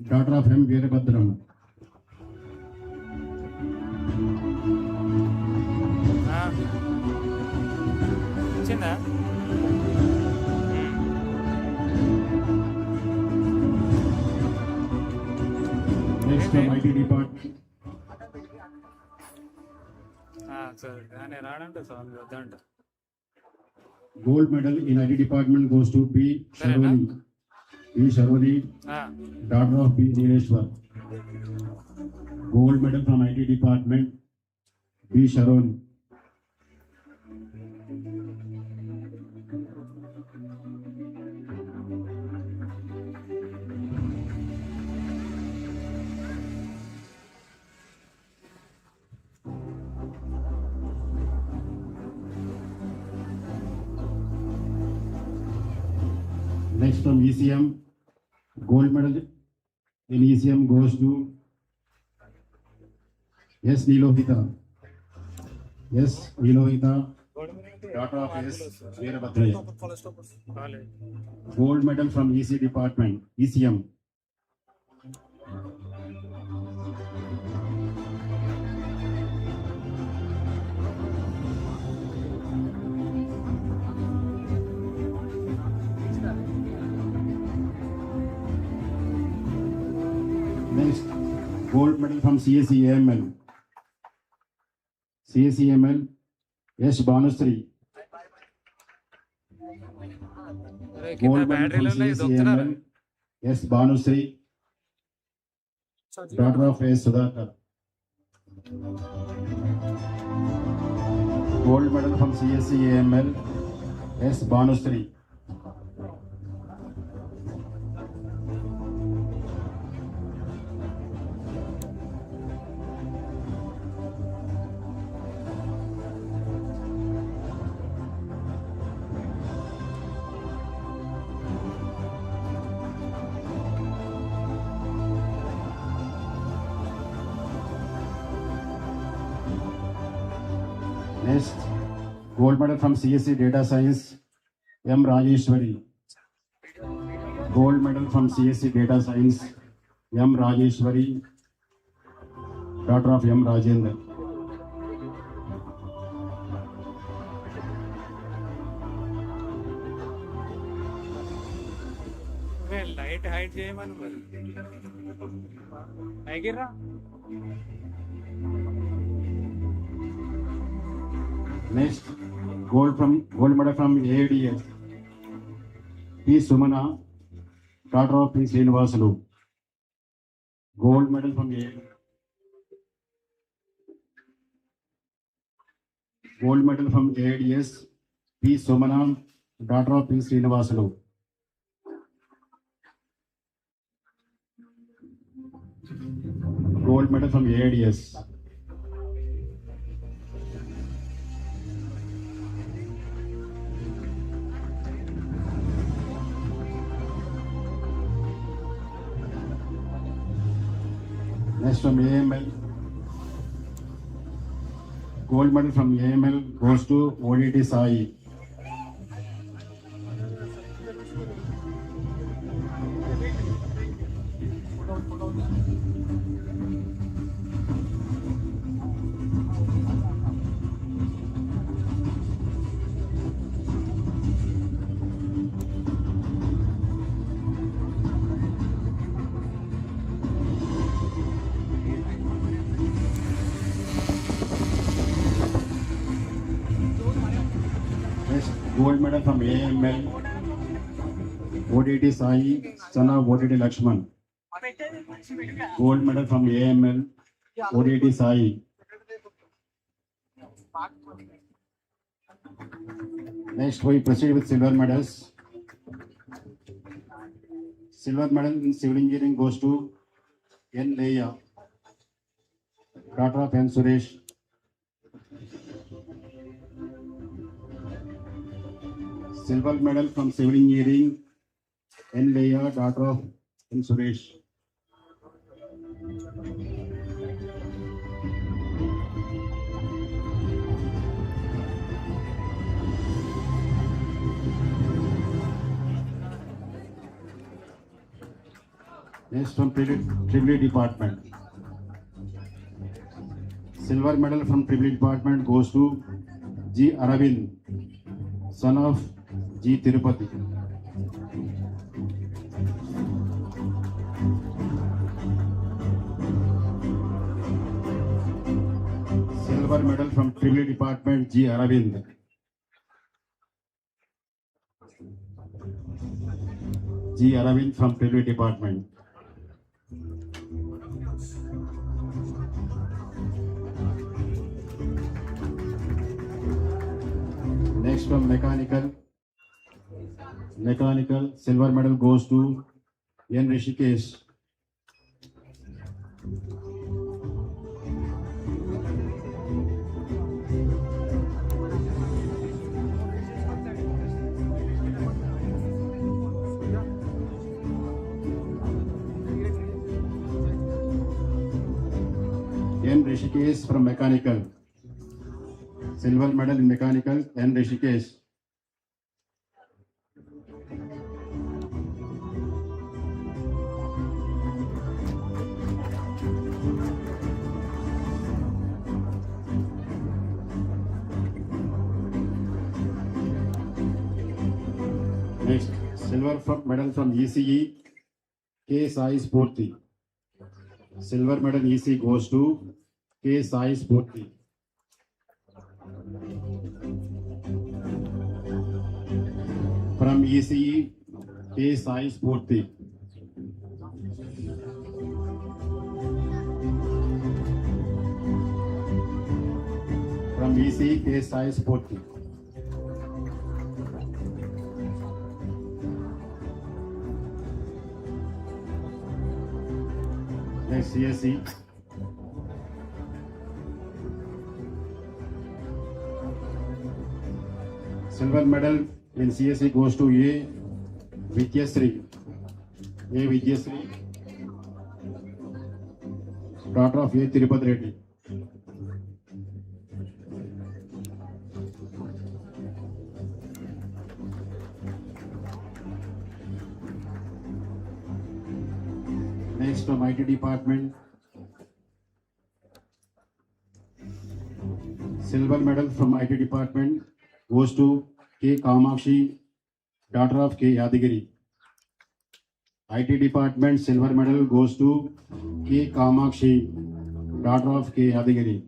daughter of M. Veerabhadram. వచ్చిందా Next from IT department, సరే కానీ రాడంటే స్వామి వద్దంట gold medal in IT department goes to P. Sharoni. P. Sharoni, daughter of P. Dineshwar. Gold medal from IT department, P. Sharoni. Next from ECM, gold medal in ECM goes to S. Nilohita. S. Nilohita, daughter of S. Veerabhadraya. Gold medal from EC department, ECM. Next, gold medal from CSE AML. CSE AML, S. Banusri. Gold medal from CSE AML, S. Banusri, daughter of S. Sudhakar. Gold medal from CSE AML, S. Banusri. Next, gold medal from CSE Data Science, M. Rajeshwari. Gold medal from CSE Data Science, M. Rajeshwari, daughter of M. Rajendra. Light height mic చేయమని మరి mic ఇర్రా Next, gold medal from ADS. P. Sumana, daughter of P. Srinivasulu. Gold medal from ADS. Gold medal from ADS. P. Sumana, daughter of P. Srinivasulu. Gold medal from ADS. Next from AML. Gold medal from AML goes to ODT Sai. Next, gold medal from AML. ODT Sai, son of ODT Lakshman. Gold medal from AML. ODT Sai. Next, we proceed with silver medals. Silver medal in civil engineering goes to N. Leia, daughter of N. Suresh. Silver medal from civil engineering, N. Leia, daughter of N. Suresh. Next from Tribute Department. Silver medal from Tribute Department goes to G. Aravind, son of G. Tirupati. Silver medal from Tribute Department, G. Aravind. G. Aravind from Tribute Department. Next from mechanical, silver medal goes to N. Rishikesh. N. Rishikesh from mechanical. Silver medal in mechanical, N. Rishikesh. Next, silver medal from ECE, K. Sai Spurti. Silver medal ECE goes to K. Sai Spurti. From ECE, K. Sai Spurti. From ECE, K. Sai Spurti. Next, CSE. Silver medal in CSE goes to A. Vidyasri. A. Vidyasri, daughter of A. Tirupati Reddy. Next from IT department, silver medal from IT department goes to K. Kamakshi, daughter of K. Yadagiri. IT department silver medal goes to K. Kamakshi, daughter of K. Yadagiri.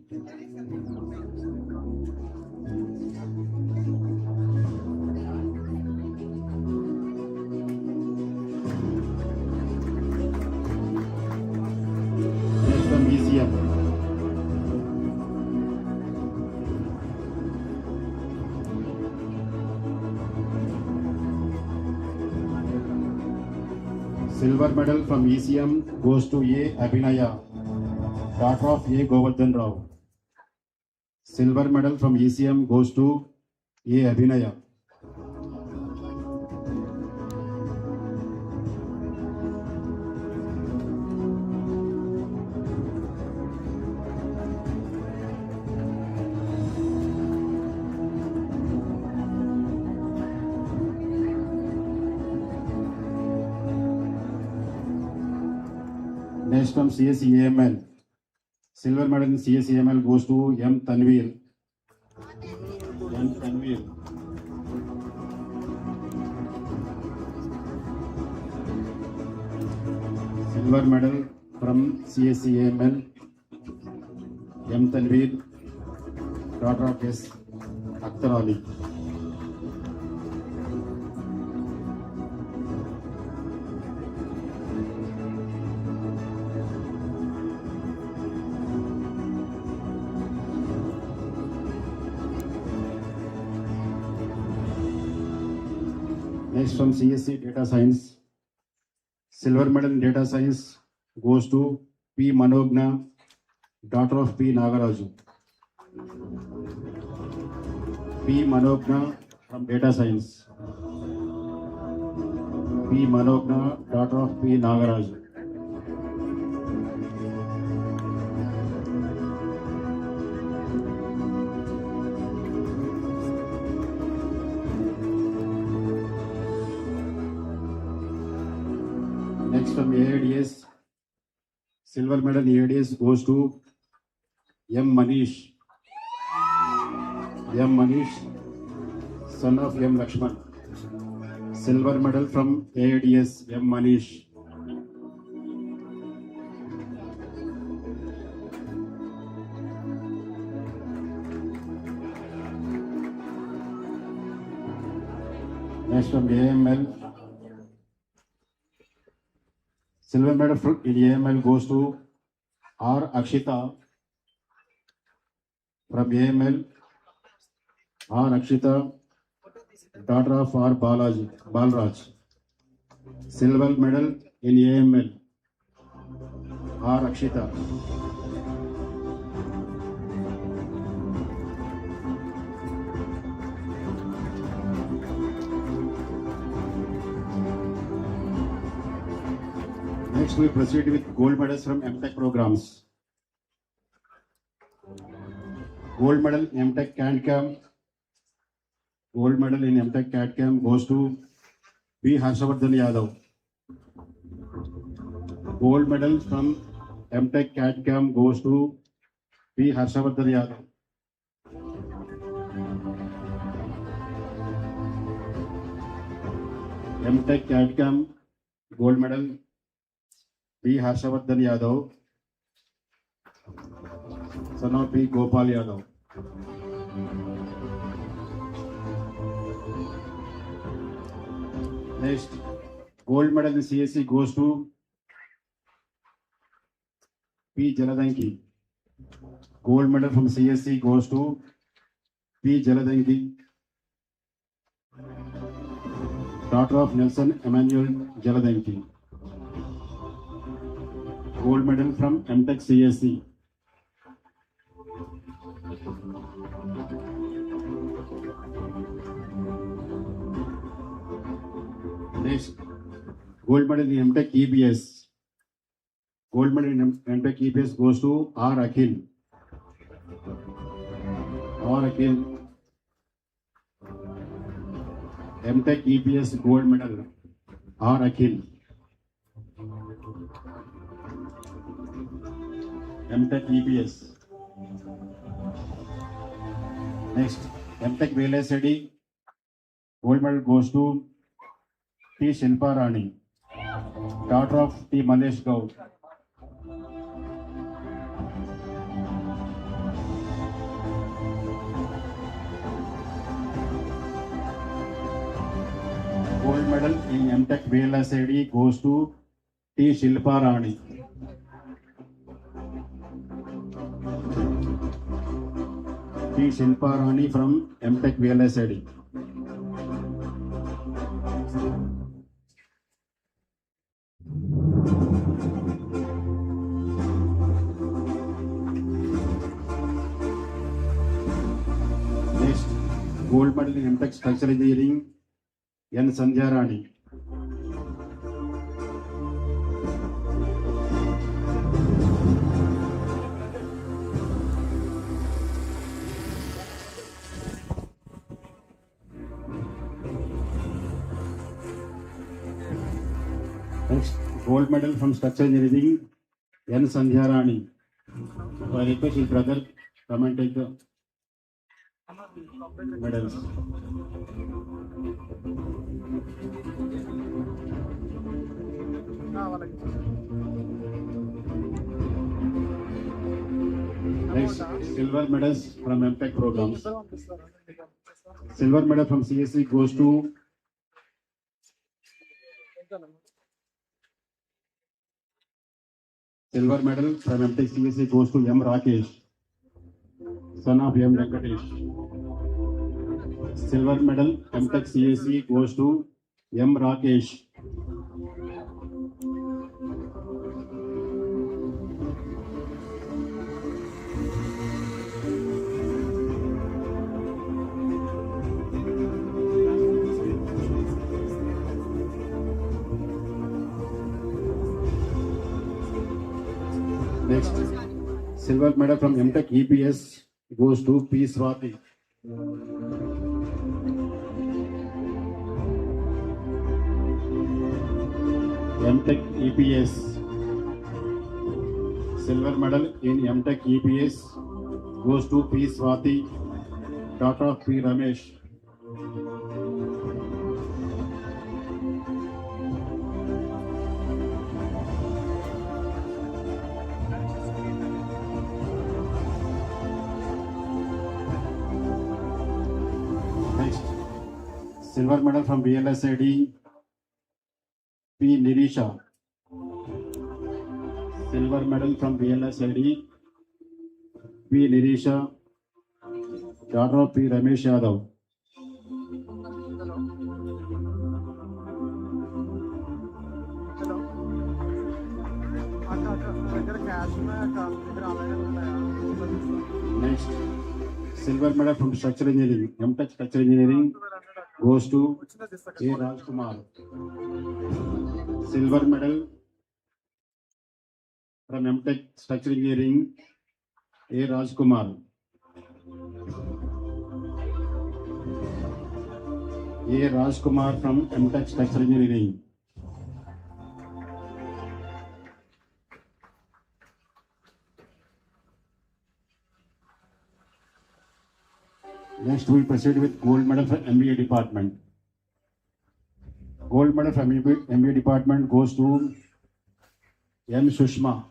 Next from ECM. Silver medal from ECM goes to A. Abhinaya, daughter of A. Govardhan Rao. Silver medal from ECM goes to A. Abhinaya. Next from CSEML. Silver medal in CSEML goes to M. Tanveer. M. Tanveer. Silver medal from CSEML. M. Tanveer, daughter of S. Akhtar Ali. Next from CSC Data Science. Silver medal in Data Science goes to P. Manogna, daughter of P. Nagaraju. P. Manogna from Data Science. P. Manogna, daughter of P. Nagaraju. Next from AIDS, silver medal AIDS goes to M. Manish. M. Manish, son of M. Lakshman. Silver medal from AIDS, M. Manish. Next from AML. Silver medal in AML goes to R. Akshita from AML. R. Akshita, daughter of R. Balraj. Silver medal in AML. R. Akshita. Next, we proceed with gold medals from MTech programs. Gold medal in MTech CAD-CAM. Gold medal in MTech CAD-CAM goes to P. Harshavardhan Yadav. Gold medal from MTech CAD-CAM goes to P. Harshavardhan Yadav. MTech CAD-CAM gold medal P. Harshavardhan Yadav, son of P. Gopal Yadav. Next, gold medal in CSC goes to P. Jaladanki. Gold medal from CSC goes to P. Jaladanki, daughter of Nelson Emmanuel Jaladanki. Gold medal from MTech CSC. Next, gold medal in MTech EBS. Gold medal in MTech EBS goes to R. Akhil. R. Akhil. MTech EBS gold medal. R. Akhil. MTech EBS. Next, MTech VLSID gold medal goes to T. Shilpa Rani. daughter of T. Manesh Gaur. Gold medal in MTech VLSID goes to T. Shilpa Rani. T. Shilpa Rani from MTech VLSID. Next, gold medal in MTech Structural Engineering, N. Sandhya Rani. Next, gold medal from Structural Engineering, N. Sandhya Rani. So I request his brother come and take the medals. Next, silver medals from MTech programs. Silver medal from CSC goes to silver medal from MTech CSC goes to M. Rakesh, son of M. Venkatesh. Silver medal MTech CSC goes to M. Rakesh. Next, silver medal from MTech EPS goes to P. Swati. MTech EPS. Silver medal in MTech EPS goes to P. Swati, daughter of P. Ramesh. Next, silver medal from VLSID, P. Nirisha. Silver medal from VLSID, P. Nirisha, daughter of P. Ramesh Yadav. Next, silver medal from Structural Engineering, MTech Structural Engineering goes to A. Rajkumar. Silver medal from MTech Structural Engineering, A. Rajkumar. A. Rajkumar from MTech Structural Engineering. Next, we proceed with gold medal for MBA department. Gold medal from MBA department goes to M. Sushma.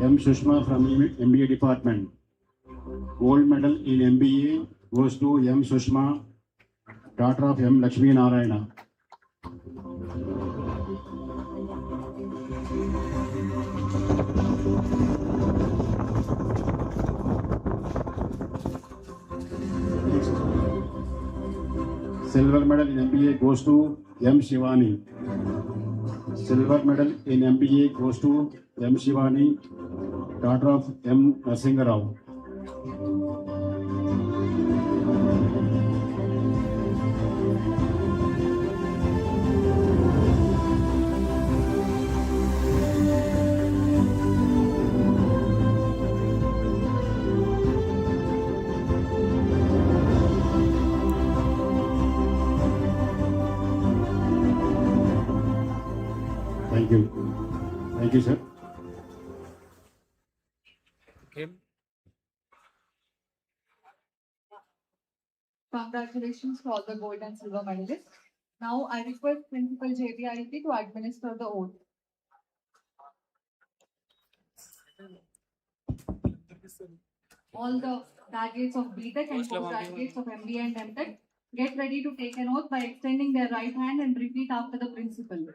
M. Sushma from MBA department. Gold medal in MBA goes to M. Sushma, daughter of M. Lakshmi Narayana. Next, silver medal in MBA goes to M. Shivani. Silver medal in MBA goes to M. Shivani, daughter of M. Narasimha Rao. Thank you. Thank you, sir. Kim? Congratulations to all the gold and silver medalists. Now I request Principal JBIET to administer the oath. All the graduates of BTech and postgraduates of MBA and MTech get ready to take an oath by extending their right hand and repeat after the principal.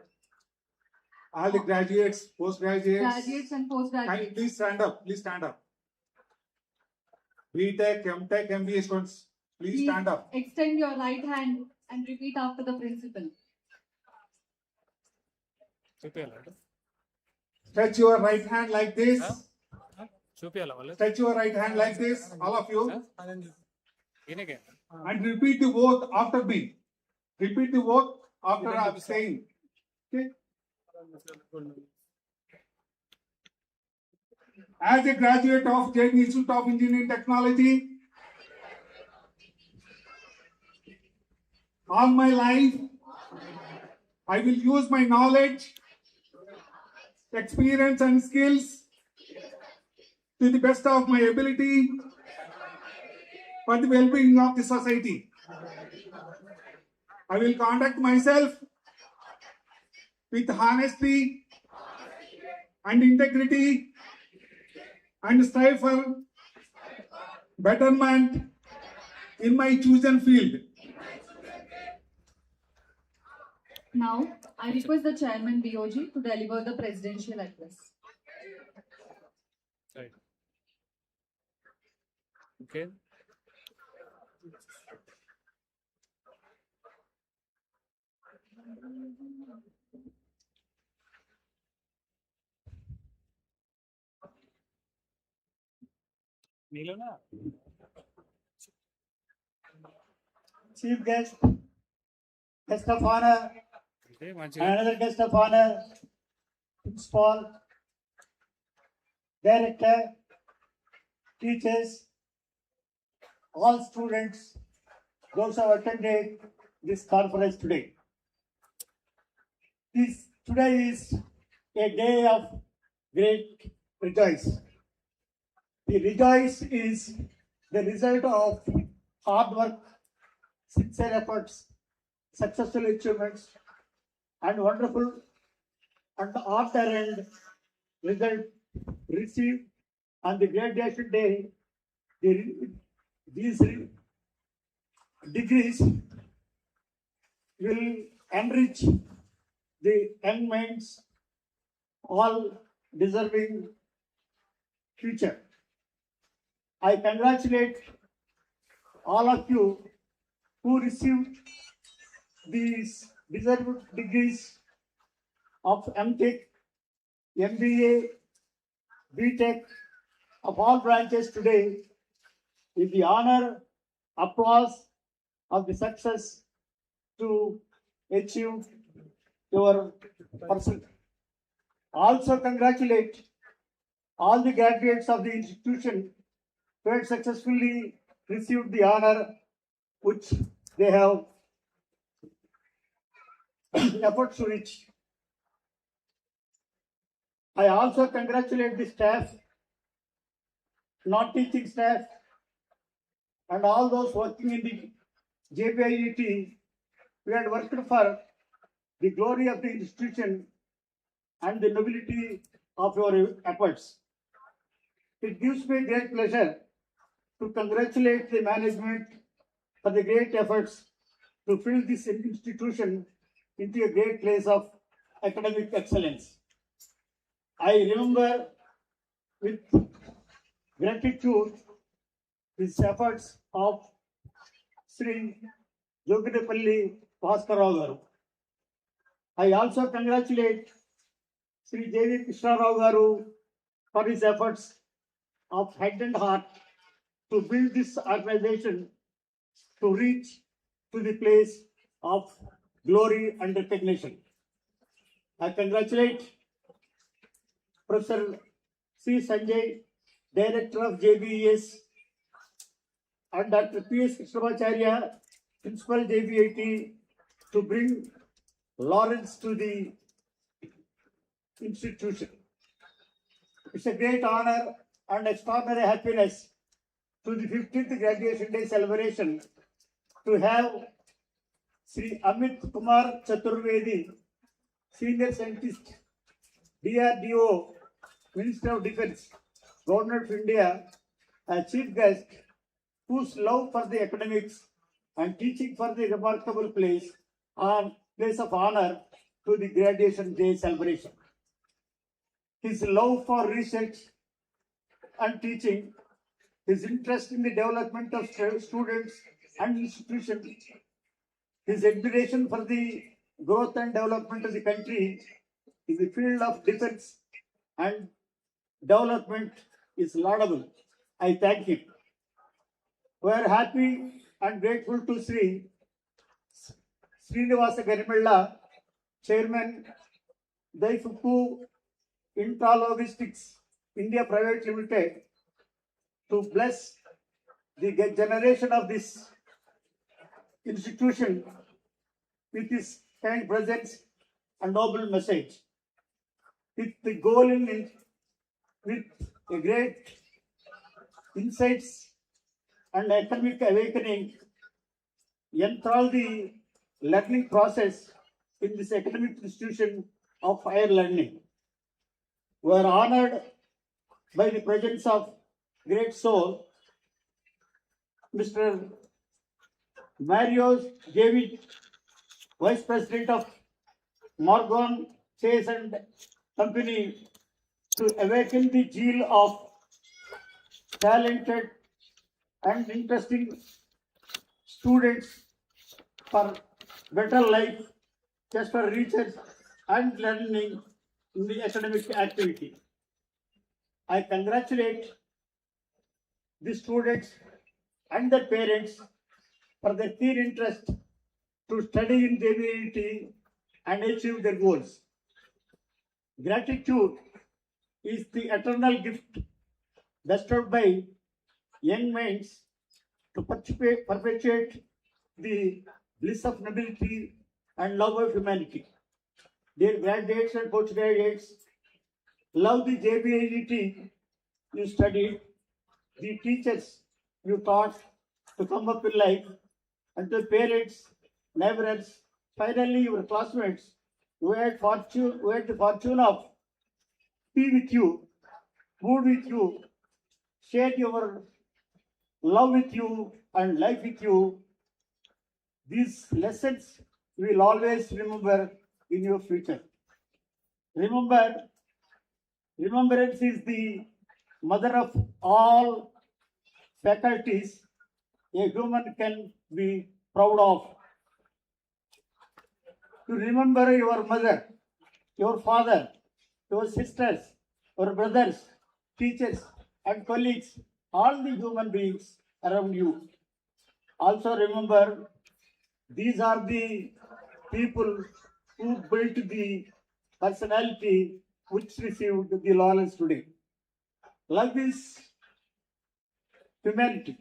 All the graduates, postgraduates, Graduates and can you postgraduates. please stand up? Please stand up. BTech, MTech, MBA students, please stand up. Extend your right hand and repeat after the principal. చూపియాలా Stretch your right hand like this. చూపియాలా వాళ్ళు Stretch your right hand like this, all of you. ఈయనకే And repeat the oath after me. Repeat the oath after I am saying. Okay? As a graduate of JBIET Institute of Engineering Technology, all my life, I will use my knowledge, experience and skills to the best of my ability for the well-being of the society. I will conduct myself with honesty and integrity and strive for betterment in my chosen field. Now I request the chairman BOG to deliver the presidential address. Right. Okay. నీలోనా Chief guest, guest of honor, అంటే మంచిగా another guest of honor, principal, director, teachers, all students, those who have attended this conference today. Today is a day of great rejoice. The rejoice is the result of hard work, sincere efforts, successful achievements, and wonderful and on-the-end result received on the graduation day. These degrees will enrich the young minds, all deserving future. I congratulate all of you who received these deserved degrees of MTech, MBA, BTech of all branches today with the honor, applause of the success to achieve your person. Also congratulate all the graduates of the institution who had successfully received the honor which they have efforts to reach. I also congratulate the staff, non-teaching staff, and all those working in the JBIET who had worked for the glory of the institution and the nobility of your efforts. It gives me great pleasure to congratulate the management for the great efforts to fill this institution into a great place of academic excellence. I remember with gratitude these efforts of Sri Jogidepalli Bhaskarrao garu. I also congratulate Sri J.V. Krishnarao garu for his efforts of head and heart to build this organization to reach to the place of glory and recognition. I congratulate Professor C. Sanjay, Director of JBES, and Dr. P.S. Krishnamacharya, Principal JBIET, to bring Lawrence to the institution. It's a great honor and extraordinary happiness to the 15th graduation day celebration to have Sri Amit Kumar Chaturvedi, Senior Scientist, DRDO, Minister of Defense, Government of India, as Chief Guest, whose love for the academics and teaching for the remarkable place of honor to the graduation day celebration. His love for research and teaching, his interest in the development of students and institutions, his admiration for the growth and development of the country in the field of defense and development is laudable. I thank him. We are happy and grateful to Srinivasa Garimella, Chairman, Daifuku Intralogistics India Private Limited, to bless the generation of this institution with his kind presence and noble message, with the goal with a great insights and academic awakening, enthrall the learning process in this academic institution of higher learning. We are honored by the presence of great soul, Mr. Mario JBIET, Vice President of Morgan Chase and Company, to awaken the zeal of talented and interesting students for better life, just for research and learning in the academic activity. I congratulate the students and their parents for their keen interest to study in JBIET and achieve their goals. Gratitude is the eternal gift bestowed by young minds to perpetuate the bliss of nobility and love of humanity. Dear graduates and postgraduates, love the JBIET you studied, the teachers you taught to come up in life, and the parents, neighbors, finally your classmates who had the fortune of be with you, food with you, share your love with you and life with you. These lessons we will always remember in your future. Remembrance is the mother of all faculties a human can be proud of. To remember your mother, your father, your sisters, your brothers, teachers, and colleagues, all the human beings around you. Also remember, these are the people who built the personality which received the laurels today. Love is humanity.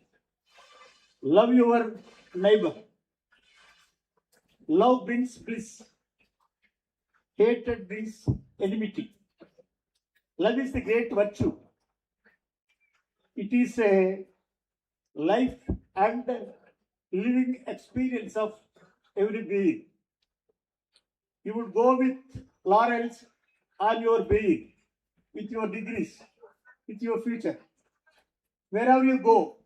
Love your neighbor. Love brings bliss. Hatred brings enmity. Love is the great virtue. It is a life and living experience of every being. You would go with laurels on your being, with your degrees, with your future. Wherever you go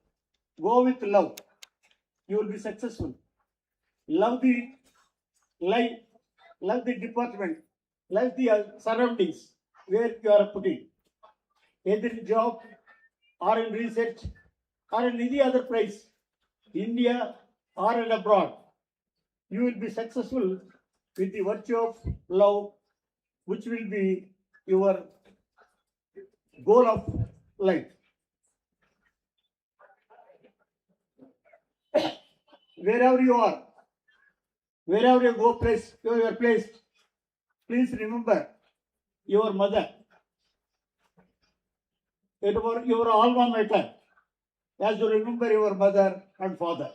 with love. You will be successful. Love the life, love the department, love the surroundings where you are putting, either in job or in research or in any other place, India or in abroad. You will be successful with the virtue of love, which will be your goal of life. Wherever you are, wherever you go place, you are placed, please remember your mother, your alma mater, as you remember your mother and father.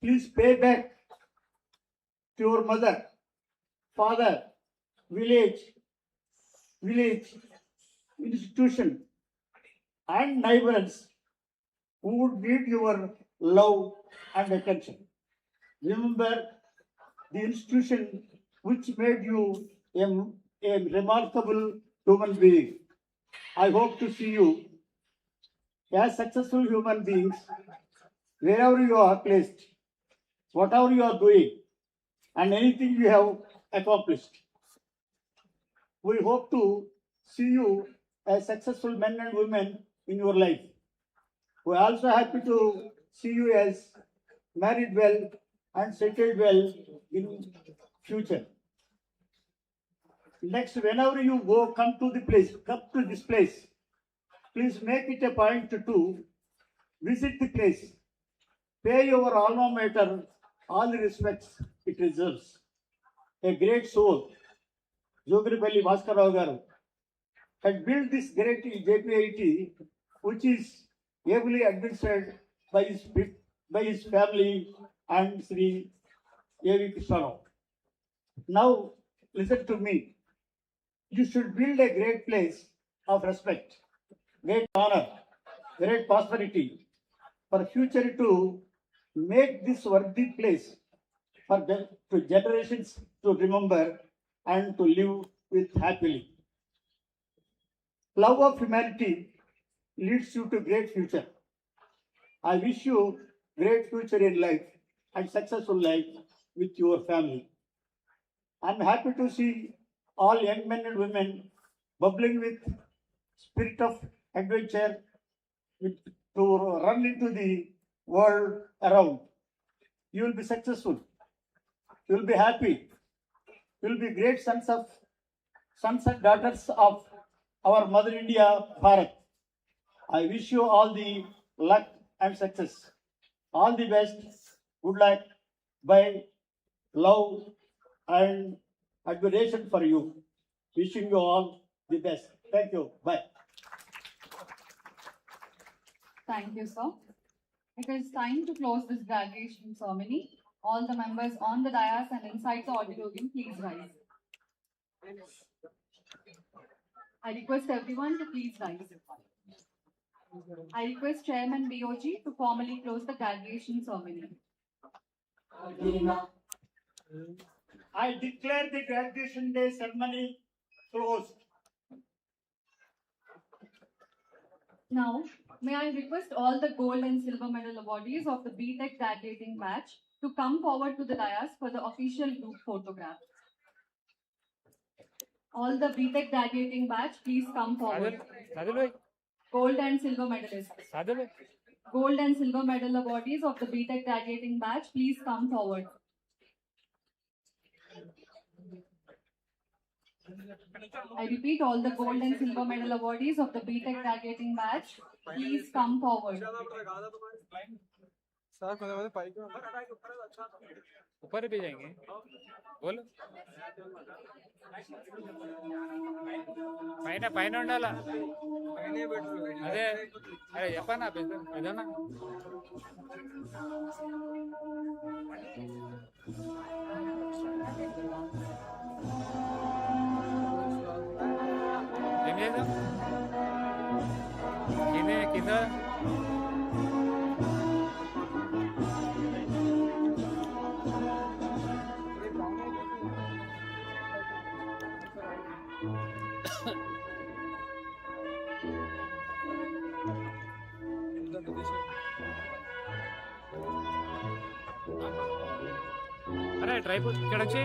Please pay back to your mother, father, village, institution, and neighbors who would need your love and attention. Remember the institution which made you a remarkable human being. I hope to see you as successful human beings wherever you are placed, whatever you are doing, and anything you have accomplished. We hope to see you as successful men and women in your life. We are also happy to see you as married well and settled well in future. Next, whenever you come to this place, please make it a point to visit the place. Pay your alma mater all the respects it deserves. A great soul, Jogripalli Bhaskar Rao garu, had built this great JBIET, which is ably administered by his family and Sri A.V. Krishnarao. Now, listen to me. You should build a great place of respect, great honor, great prosperity for future to make this worthy place for to generations to remember and to live with happily. Love of humanity leads you to great future. I wish you great future in life and successful life with your family. I'm happy to see all young men and women bubbling with spirit of adventure to run into the world around. You will be successful. You will be happy. You will be great sons and daughters of our Mother India, Bharat. I wish you all the luck and success. All the best. Good luck. By love and admiration for you. Wishing you all the best. Thank you. Bye. Thank you, sir. It is time to close this graduation ceremony. All the members on the dais and inside the auditorium, please rise. I request everyone to please rise. I request Chairman BOG to formally close the graduation ceremony. I declare the graduation day ceremony closed. Now, may I request all the gold and silver medal awardees of the BTech graduating batch to come forward to the dais for the official group photograph. All the BTech graduating batch, please come forward. Gold and silver medalists. Gold and silver medal awardees of the BTech graduating batch, please come forward. I repeat, all the gold and silver medal awardees of the BTech graduating batch, please come forward. ऊपर भी जाएंगे बोलो పైన పైన ఉండాలా అదే అరే చెప్పనా ఏదన్నా ఏం చేద్దాం కింద అరే ట్రైపోడ్ ఇక్కడ వచ్చి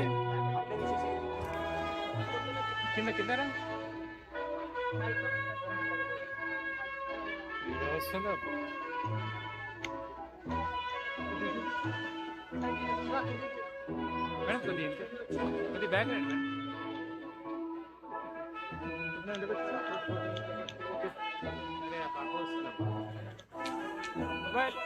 కిందరా వస్తుందా మేడం కొద్ది బ్యాగ్ రండి mobile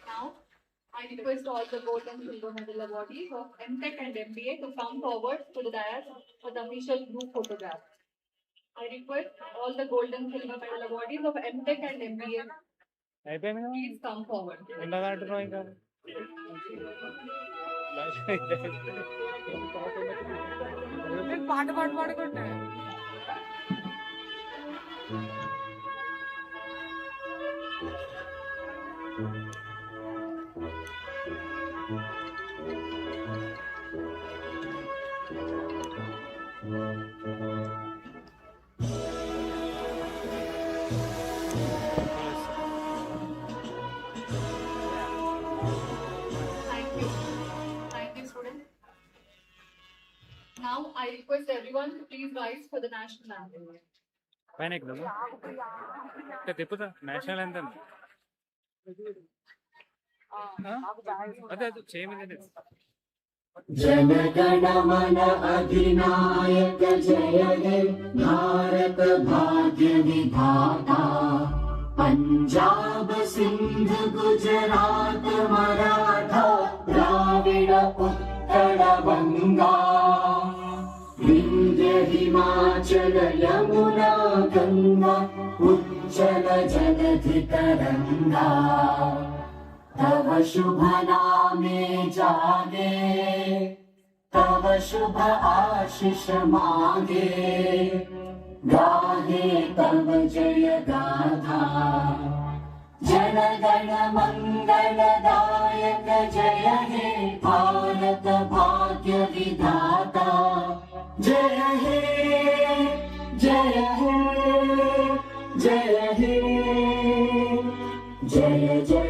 Now, I request all the gold and silver medal awardees of MTech and MBA to come forward to the dais for the official group photograph. I request all the gold and silver medal awardees of MTech and MBA, please come forward. పాట పాడుకుంటా Thank you, students. Now I request everyone to please rise for the national anthem. పైన ఎక్కుదాము తిప్పుతా national ఎంత అదే చేయమని जनगणमन अधिनायक जय हे भारत भाग्य विधाता पंजाब सिंध गुजरात मराठा द्राविड उत्कल बंगा विंध्य हिमाचल यमुना गंगा उज्जल जलधि तरंगा तव शुभ नामे जागे तव शुभ आशीष मांगे गाहे तव जय गाथा जन गण मंगल दायक जय हे भारत भाग्य विधाता जय हे जय हे जय हे जय जय